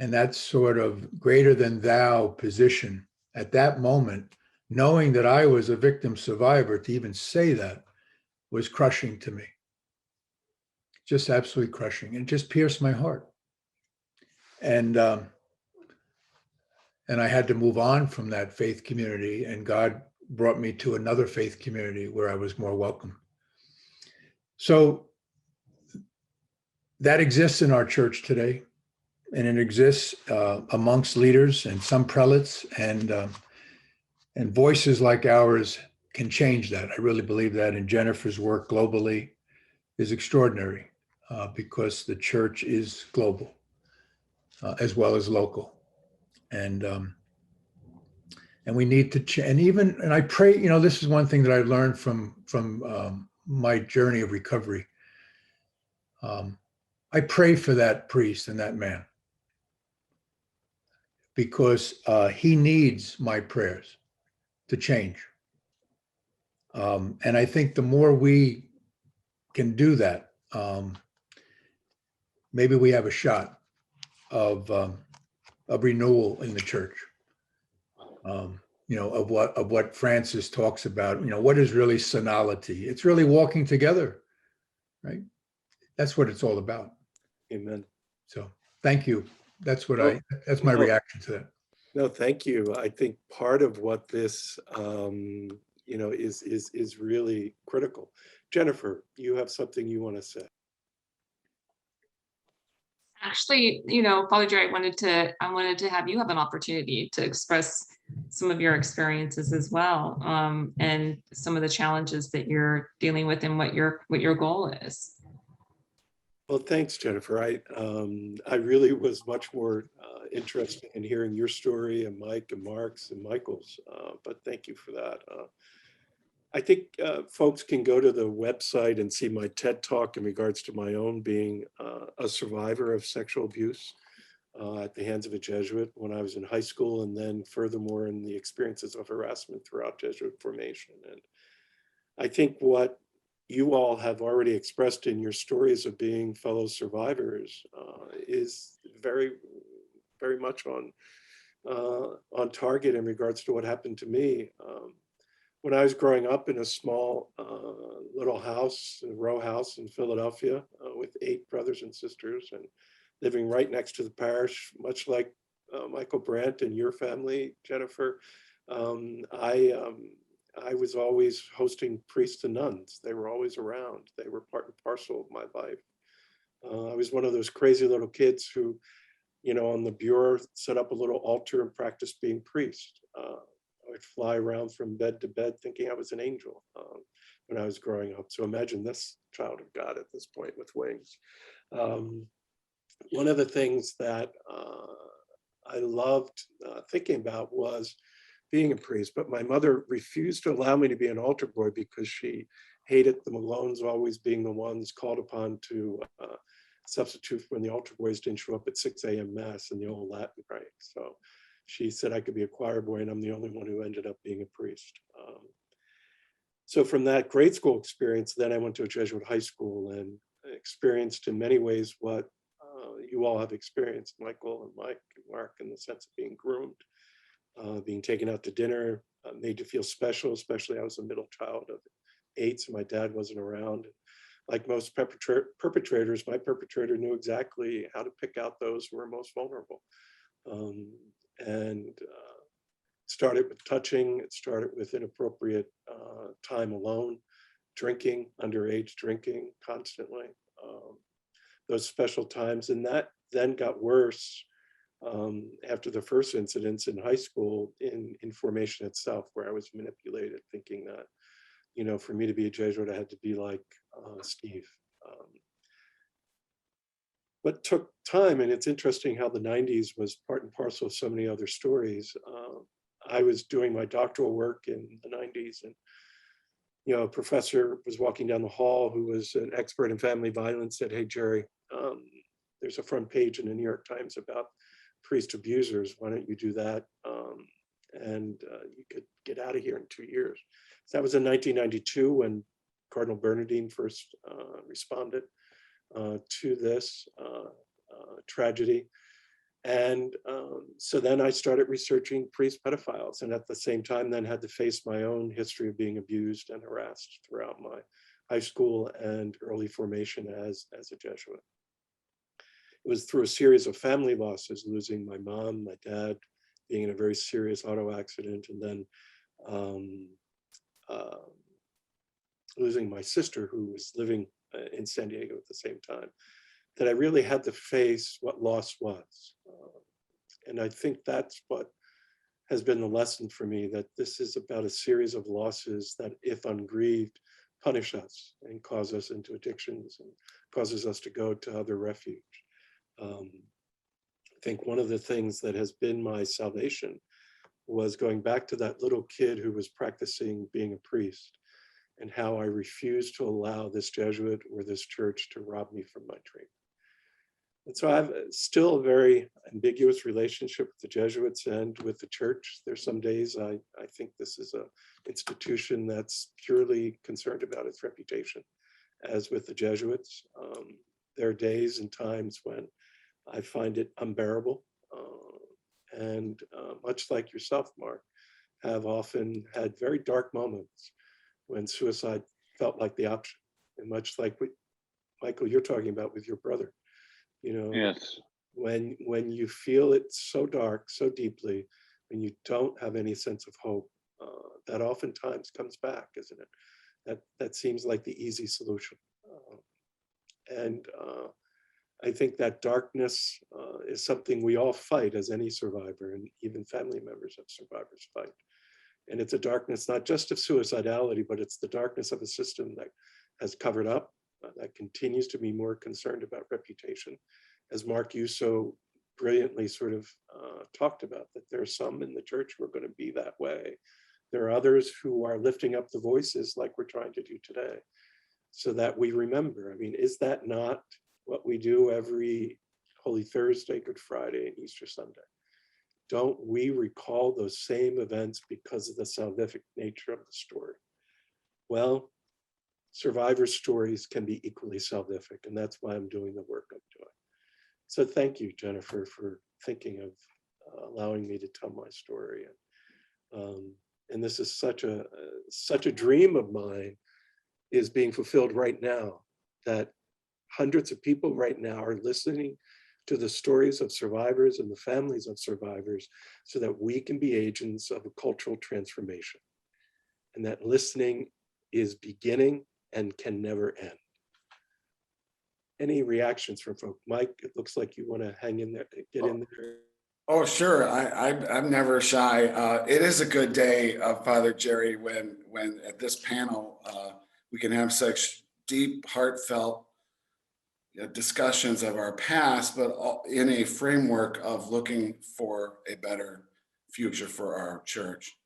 And that sort of greater than thou position at that moment, knowing that I was a victim survivor, to even say that was crushing to me. Just absolutely crushing. It just pierced my heart. And I had to move on from that faith community, and God brought me to another faith community where I was more welcome. So that exists in our church today, and it exists amongst leaders and some prelates, and voices like ours can change that. I really believe that, and Jennifer's work globally is extraordinary because the church is global as well as local. And we need to and I pray, this is one thing that I learned from my journey of recovery. I pray for that priest and that man, because he needs my prayers to change. And I think the more we can do that, maybe we have a shot of renewal in the church. Of what Francis talks about, what is really synodality? It's really walking together, right? That's what it's all about. Amen. So thank you. That's that's my No. reaction to that. No, thank you. I think part of what this, is really critical. Jennifer, you have something you want to say? Actually, Father Jerry, I wanted to have you have an opportunity to express some of your experiences as well, and some of the challenges that you're dealing with, and what your goal is. Well, thanks, Jennifer. I really was much more interested in hearing your story and Mike and Mark's and Michael's, but thank you for that. I think folks can go to the website and see my TED Talk in regards to my own being a survivor of sexual abuse at the hands of a Jesuit when I was in high school, and then furthermore in the experiences of harassment throughout Jesuit formation. And I think what you all have already expressed in your stories of being fellow survivors is very, very much on target in regards to what happened to me. When I was growing up in a small little house, a row house in Philadelphia with 8 brothers and sisters and living right next to the parish, much like Michael Brandt and your family, Jennifer, I was always hosting priests and nuns. They were always around. They were part and parcel of my life. I was one of those crazy little kids who, you know, on the bureau set up a little altar and practiced being priest. I would fly around from bed to bed thinking I was an angel when I was growing up. So imagine this child of God at this point with wings. One of the things that I loved thinking about was being a priest, but my mother refused to allow me to be an altar boy because she hated the Malones always being the ones called upon to substitute when the altar boys didn't show up at 6 a.m. mass in the old Latin rite. So she said I could be a choir boy, and I'm the only one who ended up being a priest. So from that grade school experience, then I went to a Jesuit high school and experienced in many ways what you all have experienced, Michael and Mike and Mark, in the sense of being groomed, being taken out to dinner, made to feel special, especially I was a middle child of 8, so my dad wasn't around. Like most perpetrators, my perpetrator knew exactly how to pick out those who were most vulnerable. And started with touching, it started with inappropriate time alone, drinking, underage drinking constantly, those special times. And that then got worse after the first incidents in high school in formation itself, where I was manipulated, thinking that, you know, for me to be a Jesuit, I had to be like Steve. But took time, and it's interesting how the 90s was part and parcel of so many other stories. I was doing my doctoral work in the 90s, and you know, a professor was walking down the hall who was an expert in family violence, said, "Hey, Jerry, there's a front page in the New York Times about priest abusers. Why don't you do that? And you could get out of here in 2 years." So that was in 1992 when Cardinal Bernardine first responded to this tragedy. And so then I started researching priest pedophiles, and at the same time then had to face my own history of being abused and harassed throughout my high school and early formation as a Jesuit. It was through a series of family losses, losing my mom, my dad, being in a very serious auto accident, and then losing my sister who was living in San Diego at the same time, that I really had to face what loss was. And I think that's what has been the lesson for me, that this is about a series of losses that, if ungrieved, punish us and cause us into addictions and causes us to go to other refuge. I think one of the things that has been my salvation was going back to that little kid who was practicing being a priest, and how I refused to allow this Jesuit or this church to rob me from my dream. And so I have still a very ambiguous relationship with the Jesuits and with the church. There's some days I think this is an institution that's purely concerned about its reputation, as with the Jesuits. There are days and times when I find it unbearable. And much like yourself, Mark, have often had very dark moments when suicide felt like the option. And much like what, Michael, you're talking about with your brother, you know, Yes. when you feel it so dark, so deeply, and you don't have any sense of hope, that oftentimes comes back, isn't it? That seems like the easy solution. And I think that darkness is something we all fight as any survivor, and even family members of survivors fight. And it's a darkness not just of suicidality, but it's the darkness of a system that has covered up that continues to be more concerned about reputation. As Mark, you so brilliantly sort of talked about, that there are some in the church who are going to be that way. There are others who are lifting up the voices like we're trying to do today, so that we remember. I mean, is that not what we do every Holy Thursday, Good Friday, and Easter Sunday? Don't we recall those same events because of the salvific nature of the story? Well, survivor stories can be equally salvific, and that's why I'm doing the work I'm doing. So thank you, Jennifer, for thinking of allowing me to tell my story. And this is such a dream of mine, is being fulfilled right now, that hundreds of people right now are listening to the stories of survivors and the families of survivors, so that we can be agents of a cultural transformation. And that listening is beginning and can never end. Any reactions from folks? Mike, it looks like you want to hang in there, get in there. Oh, sure. I'm never shy. It is a good day, Father Jerry, when at this panel, we can have such deep, heartfelt discussions of our past, but in a framework of looking for a better future for our church.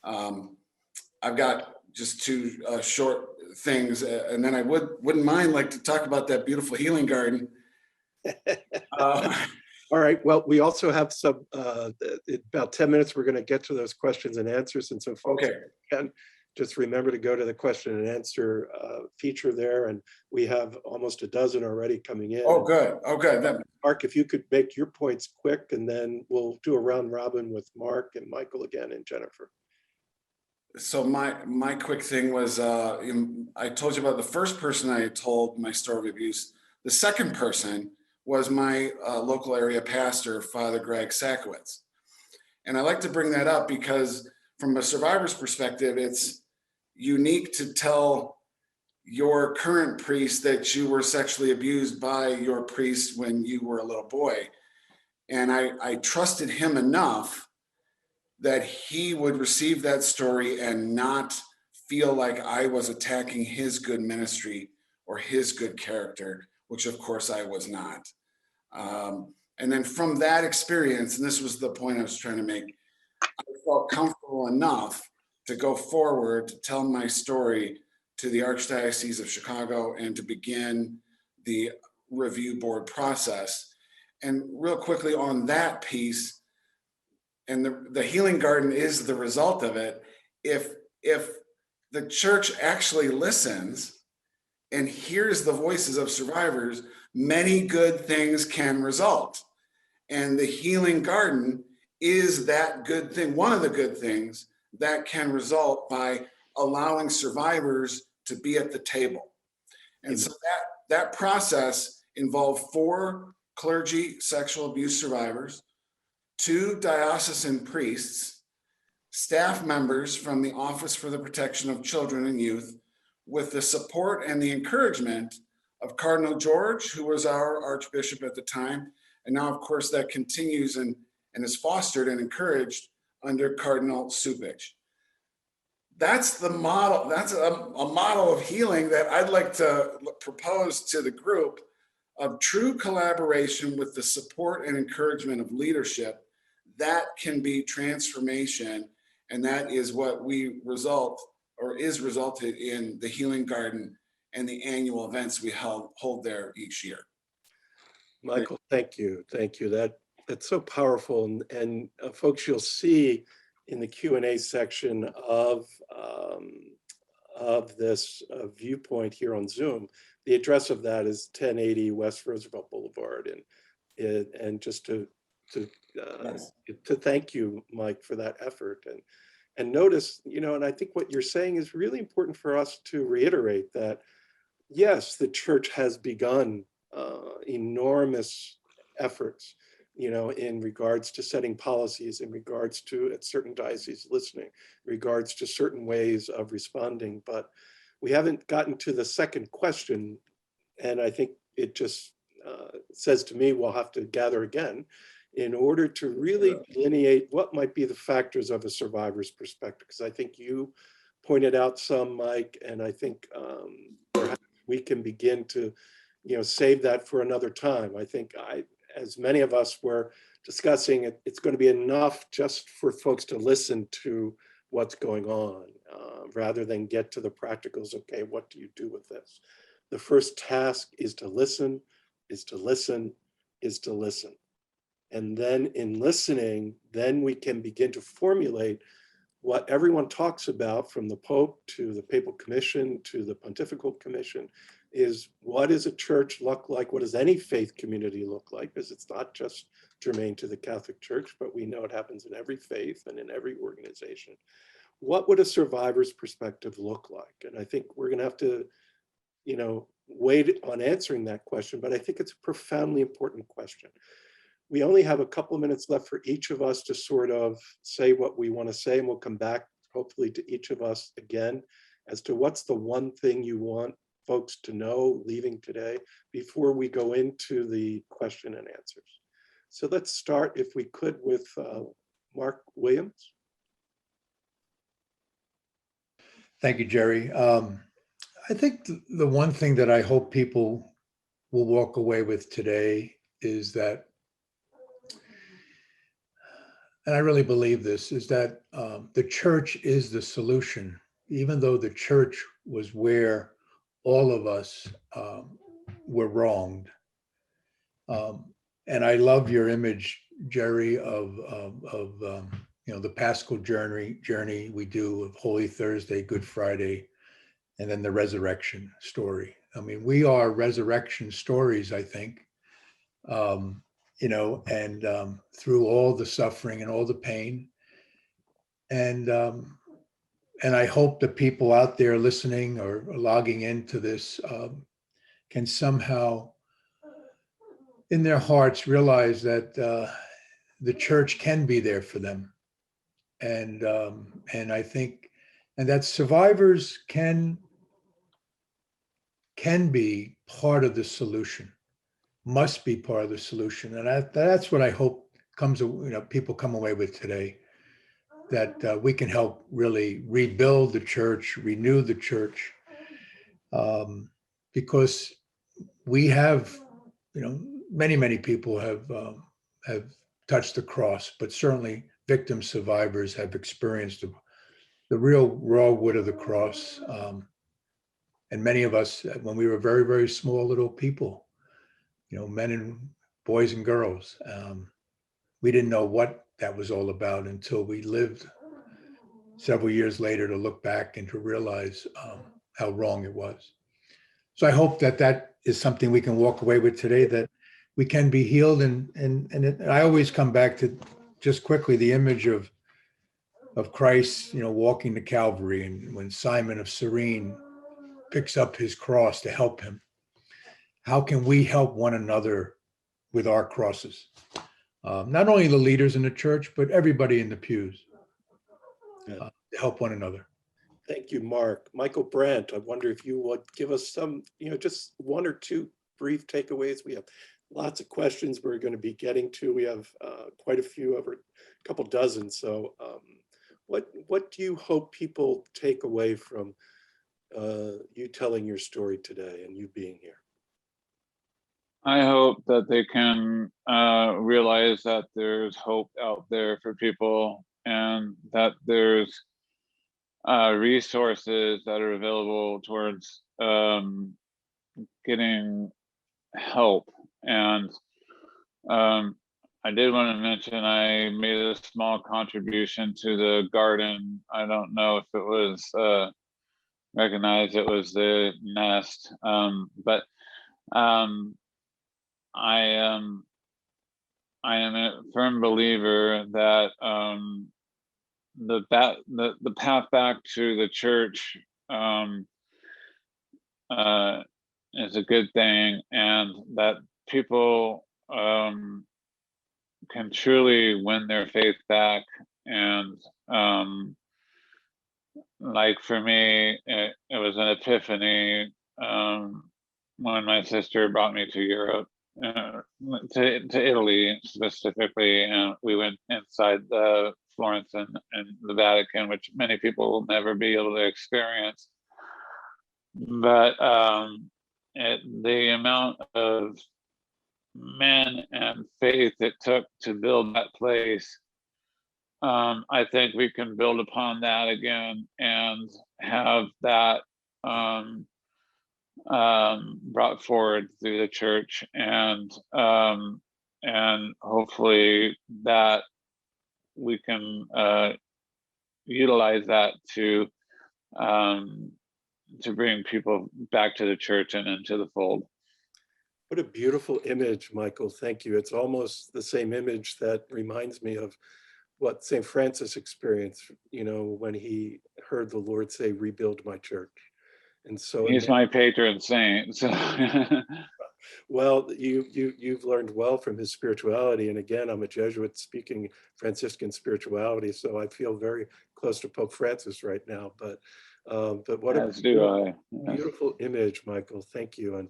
I've got just two short things, and then I wouldn't mind like to talk about that beautiful healing garden. All right, well, we also have some, about 10 minutes, we're going to get to those questions and answers. And so folks, Okay. can just remember to go to the question and answer feature there. And we have almost a dozen already coming in. Oh, good. Oh, good. Mark, if you could make your points quick, and then we'll do a round robin with Mark and Michael again and Jennifer. So my quick thing was, I told you about the first person I had told my story of abuse. The second person was my local area pastor, Father Greg Sakowitz. And I like to bring that up because from a survivor's perspective, it's unique to tell your current priest that you were sexually abused by your priest when you were a little boy. And I trusted him enough that he would receive that story and not feel like I was attacking his good ministry or his good character, which of course I was not. And then from that experience, and this was the point I was trying to make, I felt comfortable enough to go forward to tell my story to the Archdiocese of Chicago and to begin the review board process. And real quickly on that piece, and the healing garden is the result of it. If the church actually listens and hears the voices of survivors, many good things can result. And the healing garden is that good thing, one of the good things that can result by allowing survivors to be at the table. And so that process involved 4 clergy sexual abuse survivors, 2 diocesan priests, staff members from the Office for the Protection of Children and Youth, with the support and the encouragement of Cardinal George, who was our Archbishop at the time. And now, of course, that continues and is fostered and encouraged under Cardinal Cupich. That's the model. That's a model of healing that I'd like to propose to the group, of true collaboration with the support and encouragement of leadership. That can be transformation. And that is what we is resulted in the Healing Garden and the annual events we hold there each year. Michael, thank you. Thank you. That's so powerful. And folks, you'll see in the Q&A section of this viewpoint here on Zoom, the address of that is 1080 West Roosevelt Boulevard. And just to thank you, Mike, for that effort. And notice, and I think what you're saying is really important for us to reiterate, that yes, the church has begun enormous efforts, in regards to setting policies, in regards to at certain dioceses listening, in regards to certain ways of responding, but we haven't gotten to the second question. And I think it just says to me, we'll have to gather again in order to really delineate what might be the factors of a survivor's perspective. Because I think you pointed out some, Mike, and I think we can begin to, save that for another time. I think as many of us were discussing it, it's going to be enough just for folks to listen to what's going on, rather than get to the practicals. Okay, what do you do with this? The first task is to listen, is to listen, is to listen. And then in listening, then we can begin to formulate what everyone talks about, from the Pope to the Papal Commission to the Pontifical Commission, is what does a church look like? What does any faith community look like? Because it's not just germane to the Catholic Church, but we know it happens in every faith and in every organization. What would a survivor's perspective look like? And I think we're going to have to, wait on answering that question, but I think it's a profoundly important question. We only have a couple of minutes left for each of us to sort of say what we want to say, and we'll come back hopefully to each of us again as to what's the one thing you want folks to know leaving today before we go into the question and answers. So let's start, if we could, with Mark Williams. Thank you, Jerry. I think the one thing that I hope people will walk away with today is that, and I really believe this, is that the church is the solution, even though the church was where all of us were wronged. And I love your image, Jerry, of the Paschal journey we do of Holy Thursday, Good Friday, and then the resurrection story. I mean, we are resurrection stories, I think. Through all the suffering and all the pain. And I hope the people out there listening or logging into this can somehow, in their hearts, realize that the church can be there for them. And I think, and that survivors can be part of the solution. Must be part of the solution. And that's what I hope people come away with today, that we can help really rebuild the church, renew the church, because we have, many people have touched the cross, but certainly victim survivors have experienced the real raw wood of the cross. And many of us, when we were very, very small little people, men and boys and girls. We didn't know what that was all about until we lived several years later to look back and to realize how wrong it was. So I hope that is something we can walk away with today, that we can be healed. And I always come back to, just quickly, the image of Christ, walking to Calvary, and when Simon of Cyrene picks up his cross to help him. How can we help one another with our crosses? Not only the leaders in the church, but everybody in the pews, to help one another. Thank you, Mark. Michael Brandt, I wonder if you would give us some, just one or two brief takeaways. We have lots of questions we're going to be getting to. We have quite a few, over a couple dozen. So what do you hope people take away from you telling your story today and you being here? I hope that they can realize that there's hope out there for people, and that there's resources that are available towards getting help. And I did want to mention I made a small contribution to the garden. I don't know if it was recognized. It was the nest, but I am a firm believer that the path back to the church is a good thing, and that people can truly win their faith back. And like for me, it was an epiphany when my sister brought me to Europe. To Italy specifically, and we went inside the Florence and the Vatican, which many people will never be able to experience. But the amount of men and faith it took to build that place, I think we can build upon that again and have that brought forward through the church, and hopefully that we can utilize that to bring people back to the church and into the fold. What a beautiful image, Michael. Thank you. It's almost the same image that reminds me of what St. Francis experienced, when he heard the Lord say, "Rebuild my church." And so He's my patron saint. So well, you've learned well from his spirituality. And again, I'm a Jesuit speaking Franciscan spirituality, so I feel very close to Pope Francis right now. But what as do I. beautiful image, Michael. Thank you.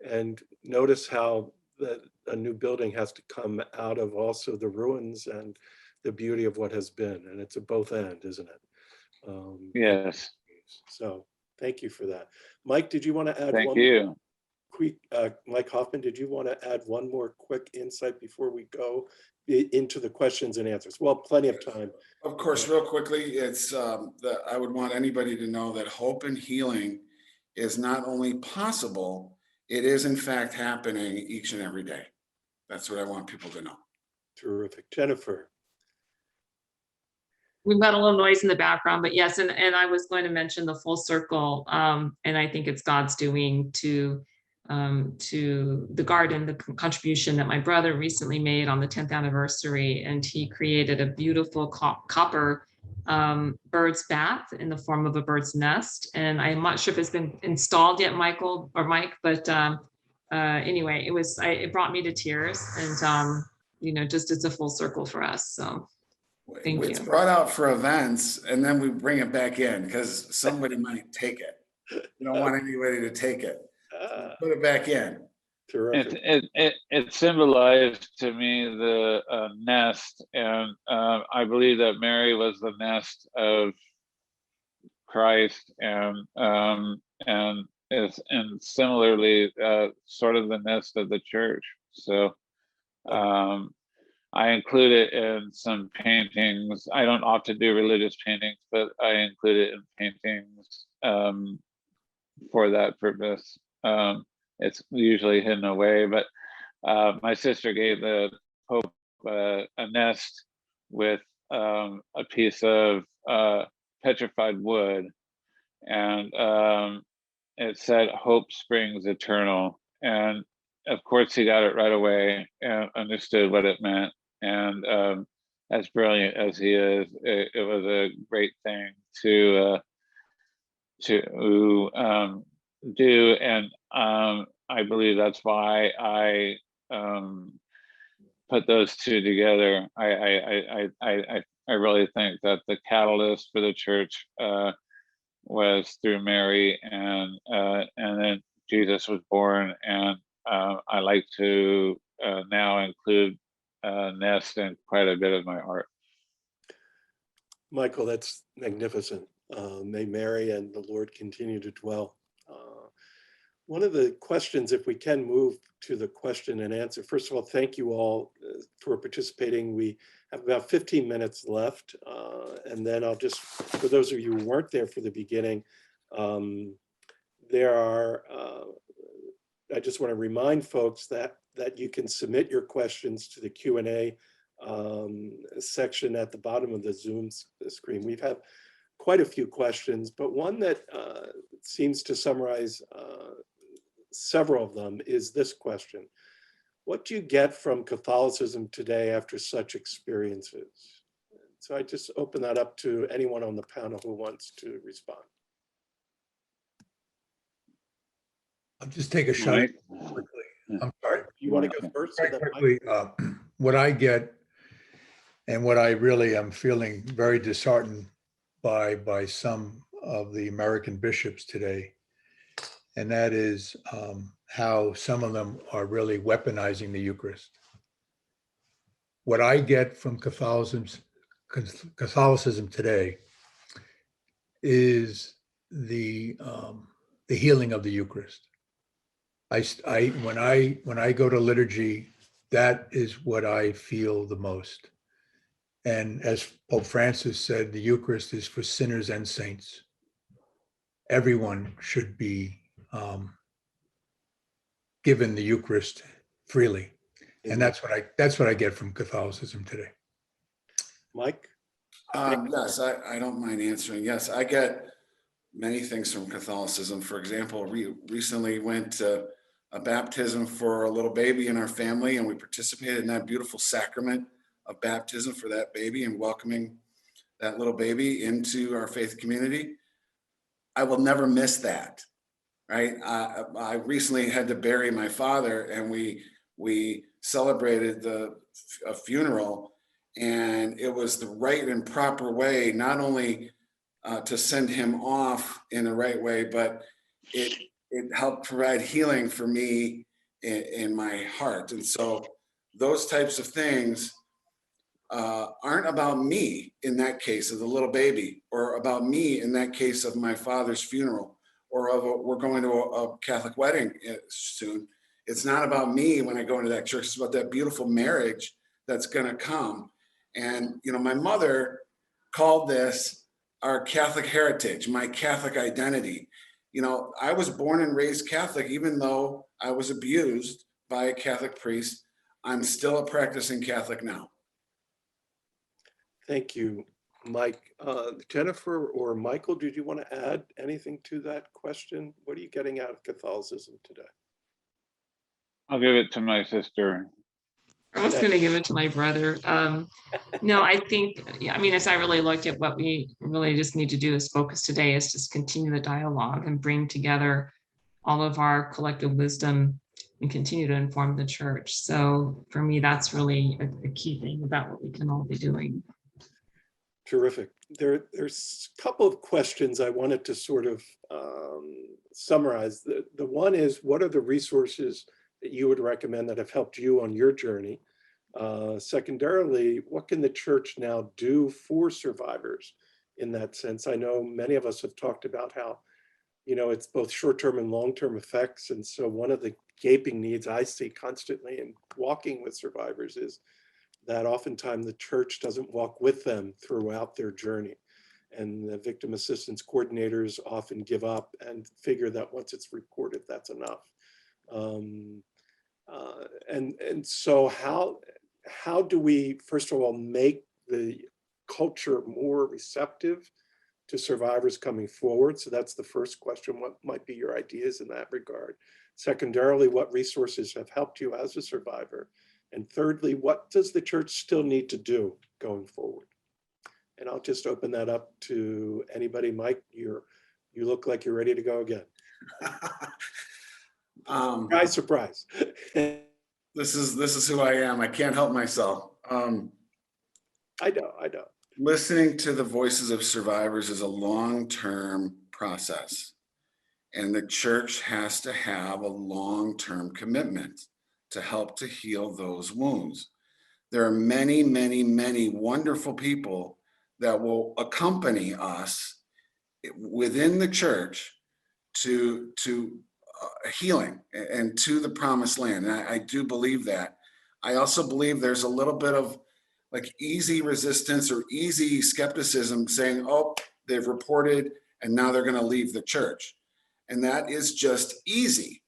And notice how a new building has to come out of also the ruins and the beauty of what has been. And it's a both end, isn't it? Yes. So thank you for that. Mike, did you want to add Thank one you. more quick, Mike Hoffman, did you want to add one more quick insight before we go into the questions and answers? Well, plenty of time. Of course, real quickly, it's that I would want anybody to know that hope and healing is not only possible, it is in fact happening each and every day. That's what I want people to know. Terrific. Jennifer. We've got a little noise in the background, but yes, and I was going to mention the full circle, and I think it's God's doing to the garden, the contribution that my brother recently made on the 10th anniversary, and he created a beautiful copper bird's bath in the form of a bird's nest. And I'm not sure if it's been installed yet, Michael or Mike, but anyway, it brought me to tears, and just it's a full circle for us. So. Thank It's you. brought out for events and then we bring it back in because somebody might take it. You don't want anybody to take it. Put it back in. Terrific. It symbolized to me the nest, and I believe that Mary was the nest of Christ, and similarly sort of the nest of the church. So I include it in some paintings. I don't often do religious paintings, but I include it in paintings for that purpose. It's usually hidden away, but my sister gave the Pope a nest with a piece of petrified wood, and it said, "Hope springs eternal." And of course, he got it right away and understood what it meant. And as brilliant as he is, it was a great thing to do. And I believe that's why I put those two together. I really think that the catalyst for the church was through Mary, and then Jesus was born, and I like to now include nest in quite a bit of my art. Michael, that's magnificent. May Mary and the Lord continue to dwell. One of the questions, if we can move to the question and answer. First of all, thank you all for participating. We have about 15 minutes left. And then I'll just, for those of you who weren't there for the beginning, there are, I just want to remind folks that you can submit your questions to the Q&A section at the bottom of the Zoom screen. We've had quite a few questions, but one that seems to summarize several of them is this question: what do you get from Catholicism today after such experiences? So I just open that up to anyone on the panel who wants to respond. I'll just take a shot Mike? quickly. I'm sorry. You want to go first? Very quickly, what I get and what I really am feeling very disheartened by some of the American bishops today, and that is how some of them are really weaponizing the Eucharist. What I get from Catholicism today is the healing of the Eucharist. When I go to liturgy, that is what I feel the most. And as Pope Francis said, the Eucharist is for sinners and saints. Everyone should be given the Eucharist freely. And that's what I get from Catholicism today. Mike? Yes, I don't mind answering. Yes, I get many things from Catholicism. For example, recently went to a baptism for a little baby in our family, and we participated in that beautiful sacrament of baptism for that baby and welcoming that little baby into our faith community. I will never miss that, right? I recently had to bury my father, and we celebrated a funeral, and it was the right and proper way, not only to send him off in the right way, but it helped provide healing for me in my heart. And so those types of things aren't about me in that case of the little baby, or about me in that case of my father's funeral, or we're going to a Catholic wedding soon. It's not about me when I go into that church. It's about that beautiful marriage that's going to come. And, you know, my mother called this our Catholic heritage, my Catholic identity. You know, I was born and raised Catholic, even though I was abused by a Catholic priest. I'm still a practicing Catholic now. Thank you, Mike. Jennifer or Michael, did you want to add anything to that question? What are you getting out of Catholicism today? I'll give it to my sister. I was going to give it to my brother. No, I think, yeah, I mean, as I really looked at what we really just need to do as focus today is just continue the dialogue and bring together all of our collective wisdom and continue to inform the church. So for me, that's really a key thing about what we can all be doing. Terrific. There's a couple of questions I wanted to sort of summarize. The one is, what are the resources that you would recommend that have helped you on your journey? Secondarily, what can the church now do for survivors in that sense? I know many of us have talked about how, you know, it's both short-term and long-term effects. And so one of the gaping needs I see constantly in walking with survivors is that oftentimes the church doesn't walk with them throughout their journey. And the victim assistance coordinators often give up and figure that once it's reported, that's enough. And so how do we, first of all, make the culture more receptive to survivors coming forward? So that's the first question. What might be your ideas in that regard? Secondarily, what resources have helped you as a survivor? And thirdly, what does the church still need to do going forward? And I'll just open that up to anybody. Mike, you look like you're ready to go again. Surprise, surprise. This is who I am. I can't help myself. I know. Listening to the voices of survivors is a long-term process, and the church has to have a long-term commitment to help to heal those wounds. There are many, many, many wonderful people that will accompany us within the church to healing and to the promised land. And I do believe that. I also believe there's a little bit of like easy resistance or easy skepticism saying, oh, they've reported and now they're going to leave the church. And that is just easy.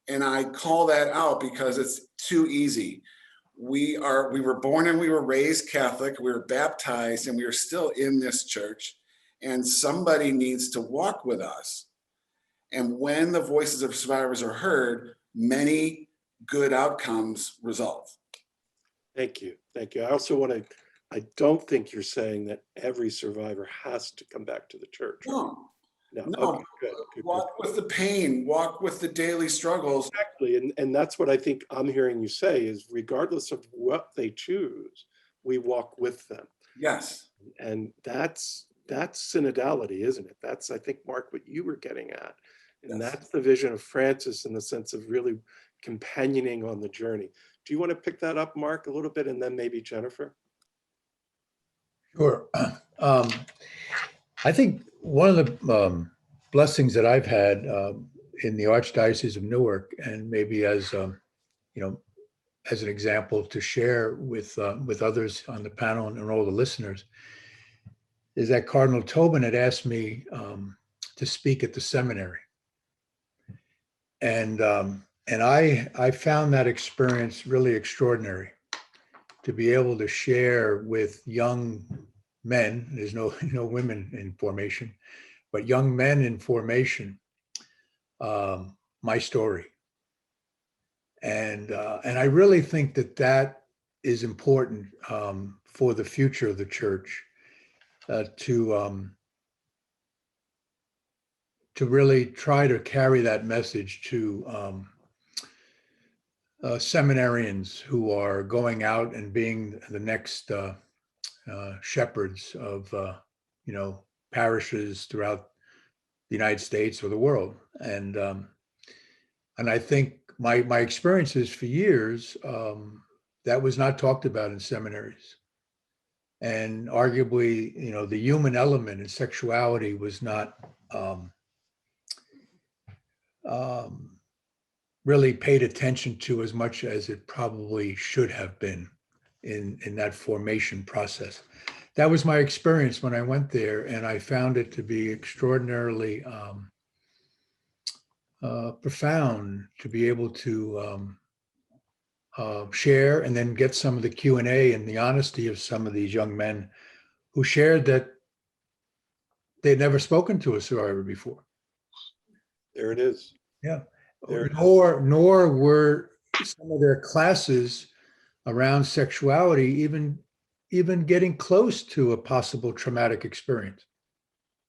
And I call that out because it's too easy. We were born and we were raised Catholic, we were baptized, and we are still in this church. And somebody needs to walk with us. And when the voices of survivors are heard, many good outcomes result. Thank you. I don't think you're saying that every survivor has to come back to the church. No. Okay, good. Walk with the pain, walk with the daily struggles. Exactly, and that's what I think I'm hearing you say is regardless of what they choose, we walk with them. Yes. And that's synodality, isn't it? That's, I think, Mark, what you were getting at. And Yes. that's the vision of Francis in the sense of really companioning on the journey. Do you want to pick that up, Mark, a little bit, and then maybe Jennifer? Sure. I think one of the blessings that I've had in the Archdiocese of Newark, and maybe as as an example to share with others on the panel and all the listeners, is that Cardinal Tobin had asked me to speak at the seminary, and I found that experience really extraordinary, to be able to share with young men. There's no women in formation, but young men in formation, my story. And I really think that is important for the future of the church, to really try to carry that message to seminarians who are going out and being the next shepherds of parishes throughout the United States or the world. And I think my experiences for years, that was not talked about in seminaries. And arguably, the human element in sexuality was not really paid attention to as much as it probably should have been in that formation process. That was my experience when I went there, and I found it to be extraordinarily profound to be able to share and then get some of the Q&A and the honesty of some of these young men who shared that they'd never spoken to a survivor before. There it is. Yeah. There it is. Nor were some of their classes around sexuality even getting close to a possible traumatic experience.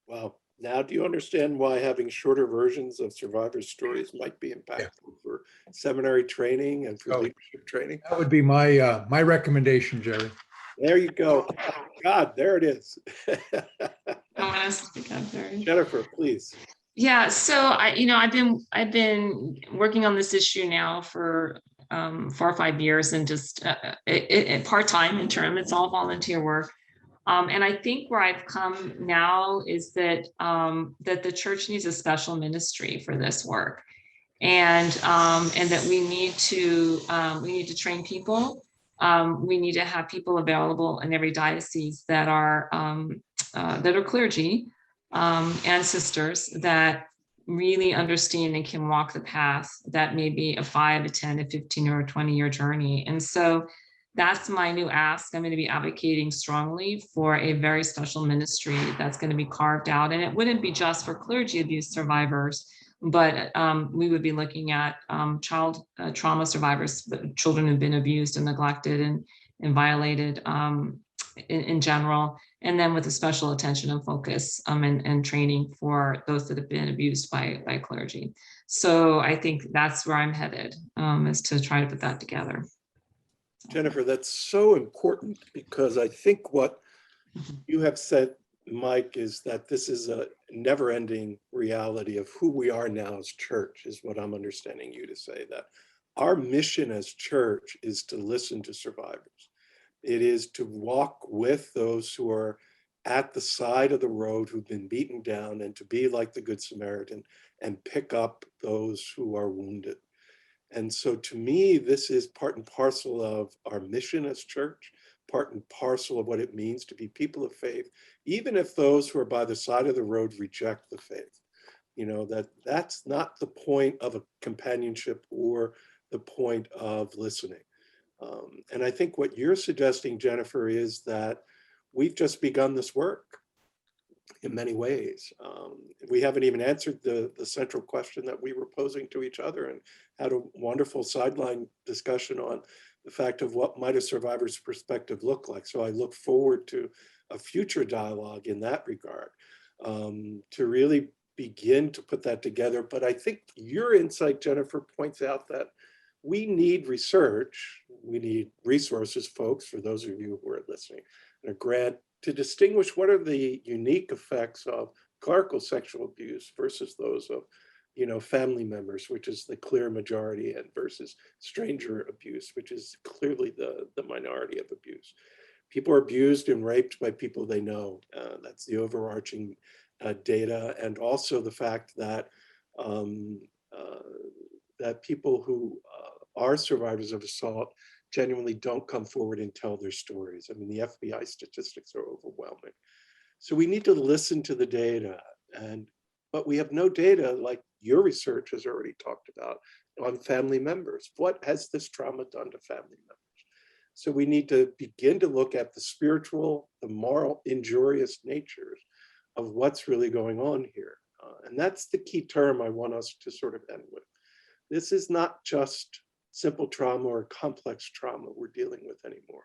Wow. Now, do you understand why having shorter versions of survivor stories might be impactful for seminary training and for leadership training? That would be my my recommendation, Jerry. There you go. God, there it is. I want to speak up there. Jennifer, please. Yeah, so I've been working on this issue now for 4 or 5 years, and just part-time interim. It's all volunteer work. And I think where I've come now is that that the church needs a special ministry for this work, and that we need to train people. We need to have people available in every diocese that are clergy and sisters that really understand and can walk the path that may be a 5, a 10, a 15, or a 20-year journey. And so that's my new ask. I'm going to be advocating strongly for a very special ministry that's going to be carved out. And it wouldn't be just for clergy abuse survivors, but we would be looking at child trauma survivors, children who've been abused and neglected and violated in general, and then with a special attention and focus and training for those that have been abused by clergy. So I think that's where I'm headed, is to try to put that together. Jennifer, that's so important, because I think what you have said, Mike, is that this is a never-ending reality of who we are now as church, is what I'm understanding you to say, that our mission as church is to listen to survivors. It is to walk with those who are at the side of the road, who've been beaten down, and to be like the Good Samaritan and pick up those who are wounded. And so to me, this is part and parcel of our mission as church, part and parcel of what it means to be people of faith, even if those who are by the side of the road reject the faith. That's not the point of a companionship or the point of listening. And I think what you're suggesting, Jennifer, is that we've just begun this work in many ways. We haven't even answered the central question that we were posing to each other, and had a wonderful sideline discussion on the fact of what might a survivor's perspective look like. So I look forward to a future dialogue in that regard, to really begin to put that together. But I think your insight, Jennifer, points out that we need research, we need resources, folks, for those of you who are listening, and a grant to distinguish what are the unique effects of clerical sexual abuse versus those of, family members, which is the clear majority, and versus stranger abuse, which is clearly the minority of abuse. People are abused and raped by people they know. That's the overarching data. And also the fact that that people who are survivors of assault genuinely don't come forward and tell their stories. I mean, the FBI statistics are overwhelming. So we need to listen to the data, but we have no data like your research has already talked about on family members. What has this trauma done to family members? So we need to begin to look at the spiritual, the moral, injurious natures of what's really going on here. And that's the key term I want us to sort of end with. This is not just simple trauma or complex trauma we're dealing with anymore.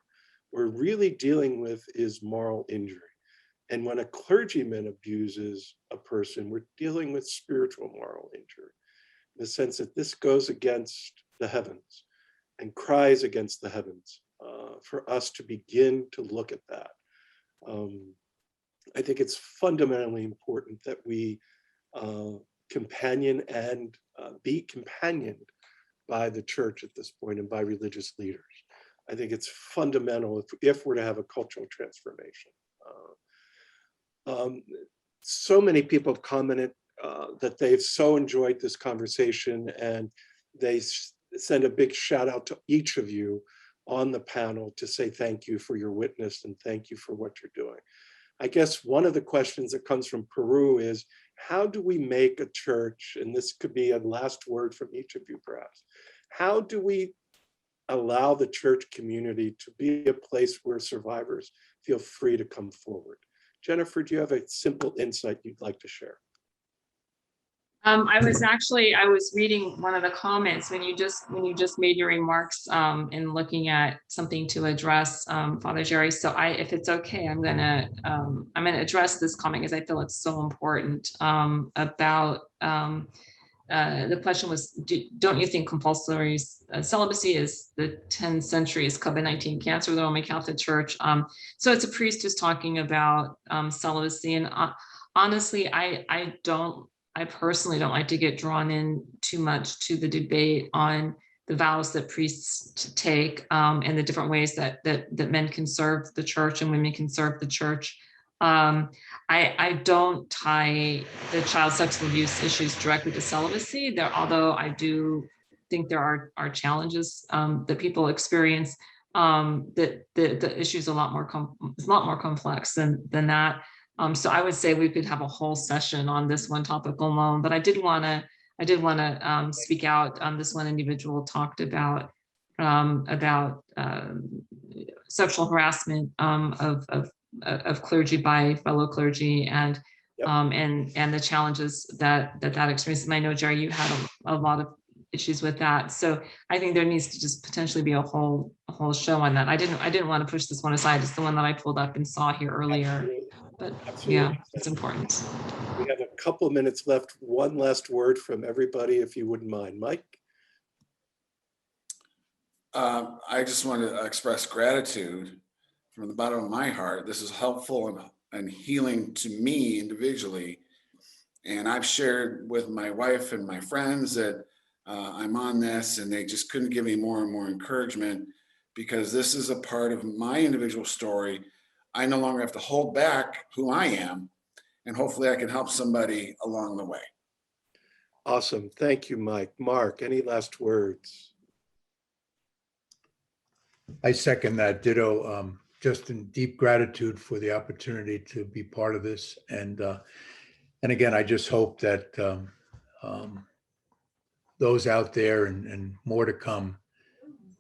We're really dealing with is moral injury. And when a clergyman abuses a person, we're dealing with spiritual moral injury, in the sense that this goes against the heavens and cries against the heavens for us to begin to look at that. I think it's fundamentally important that we companion and be companioned by the church at this point and by religious leaders. I think it's fundamental if we're to have a cultural transformation. So many people have commented that they've so enjoyed this conversation, and they send a big shout out to each of you on the panel to say thank you for your witness and thank you for what you're doing. I guess one of the questions that comes from Peru is, how do we make a church, and this could be a last word from each of you perhaps, how do we allow the church community to be a place where survivors feel free to come forward? Jennifer, do you have a simple insight you'd like to share? I was reading one of the comments when you just made your remarks in looking at something to address, Father Jerry. So if it's okay, I'm gonna address this comment because I feel it's so important about the question was, don't you think compulsory celibacy is the 10 centuries COVID-19 cancer of the Roman Catholic Church? So it's a priest who's talking about celibacy, and honestly, I personally don't like to get drawn in too much to the debate on the vows that priests take and the different ways that men can serve the church and women can serve the church. I don't tie the child sexual abuse issues directly to celibacy, although I do think there are challenges that people experience. That the issue is a lot more complex than that. So I would say we could have a whole session on this one topic alone, but I did want to speak out. This one individual talked about sexual harassment of clergy by fellow clergy, and Yep. And the challenges that experience. And I know, Jerry, you had a lot of issues with that. So I think there needs to just potentially be a whole show on that. I didn't want to push this one aside. It's the one that I pulled up and saw here earlier. Absolutely. But Absolutely. yeah, it's important. We have a couple of minutes left. One last word from everybody, if you wouldn't mind. Mike? I just want to express gratitude from the bottom of my heart. This is helpful and healing to me individually. And I've shared with my wife and my friends that I'm on this, and they just couldn't give me more and more encouragement, because this is a part of my individual story. I no longer have to hold back who I am, and hopefully I can help somebody along the way. Awesome. Thank you, Mike. Mark, any last words? I second that, ditto. Just in deep gratitude for the opportunity to be part of this. And again, I just hope that those out there and more to come,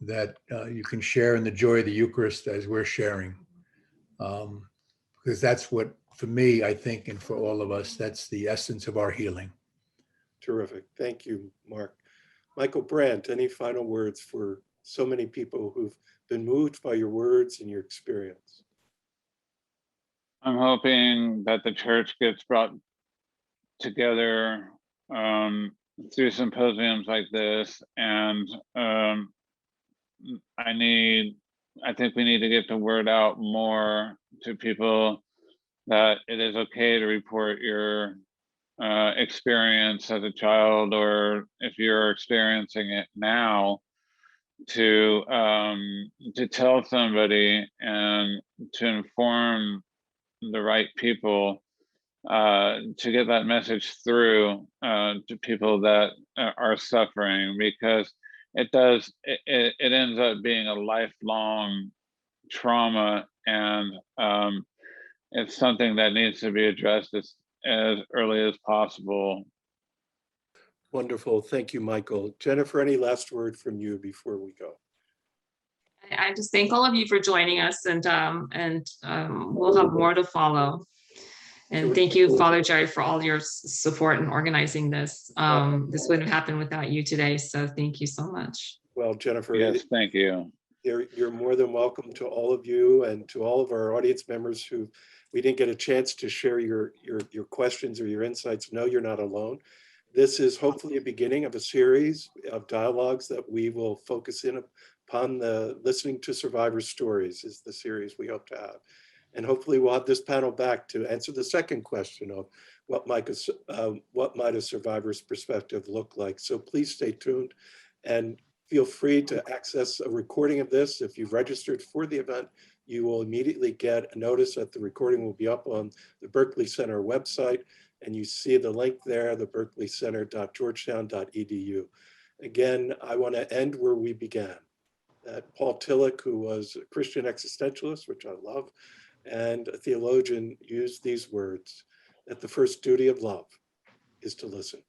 that you can share in the joy of the Eucharist as we're sharing. Because that's what, for me, I think, and for all of us, that's the essence of our healing. Terrific. Thank you, Mark. Michael Brandt, any final words for so many people who've been moved by your words and your experience? I'm hoping that the church gets brought together through symposiums like this, and I think we need to get the word out more to people that it is okay to report your experience as a child, or if you're experiencing it now, to tell somebody and to inform the right people to get that message through to people that are suffering, because it ends up being a lifelong trauma, and it's something that needs to be addressed as early as possible. Wonderful. Thank you, Michael. Jennifer, any last word from you before we go? I just thank all of you for joining us, and we'll have more to follow. And thank you, Father Jerry, for all your support in organizing this. This wouldn't have happened without you today, so thank you so much. Well, Jennifer, Yes, thank you. you're more than welcome to all of you and to all of our audience members who we didn't get a chance to share your questions or your insights. No, you're not alone. This is hopefully a beginning of a series of dialogues that we will focus in upon. The Listening to Survivor Stories is the series we hope to have. And hopefully we'll have this panel back to answer the second question of what might a survivor's perspective look like. So please stay tuned and feel free to access a recording of this. If you've registered for the event, you will immediately get a notice that the recording will be up on the Berkeley Center website. And you see the link there, the berkeleycenter.georgetown.edu. Again, I want to end where we began. That Paul Tillich, who was a Christian existentialist, which I love, and a theologian, used these words, that the first duty of love is to listen.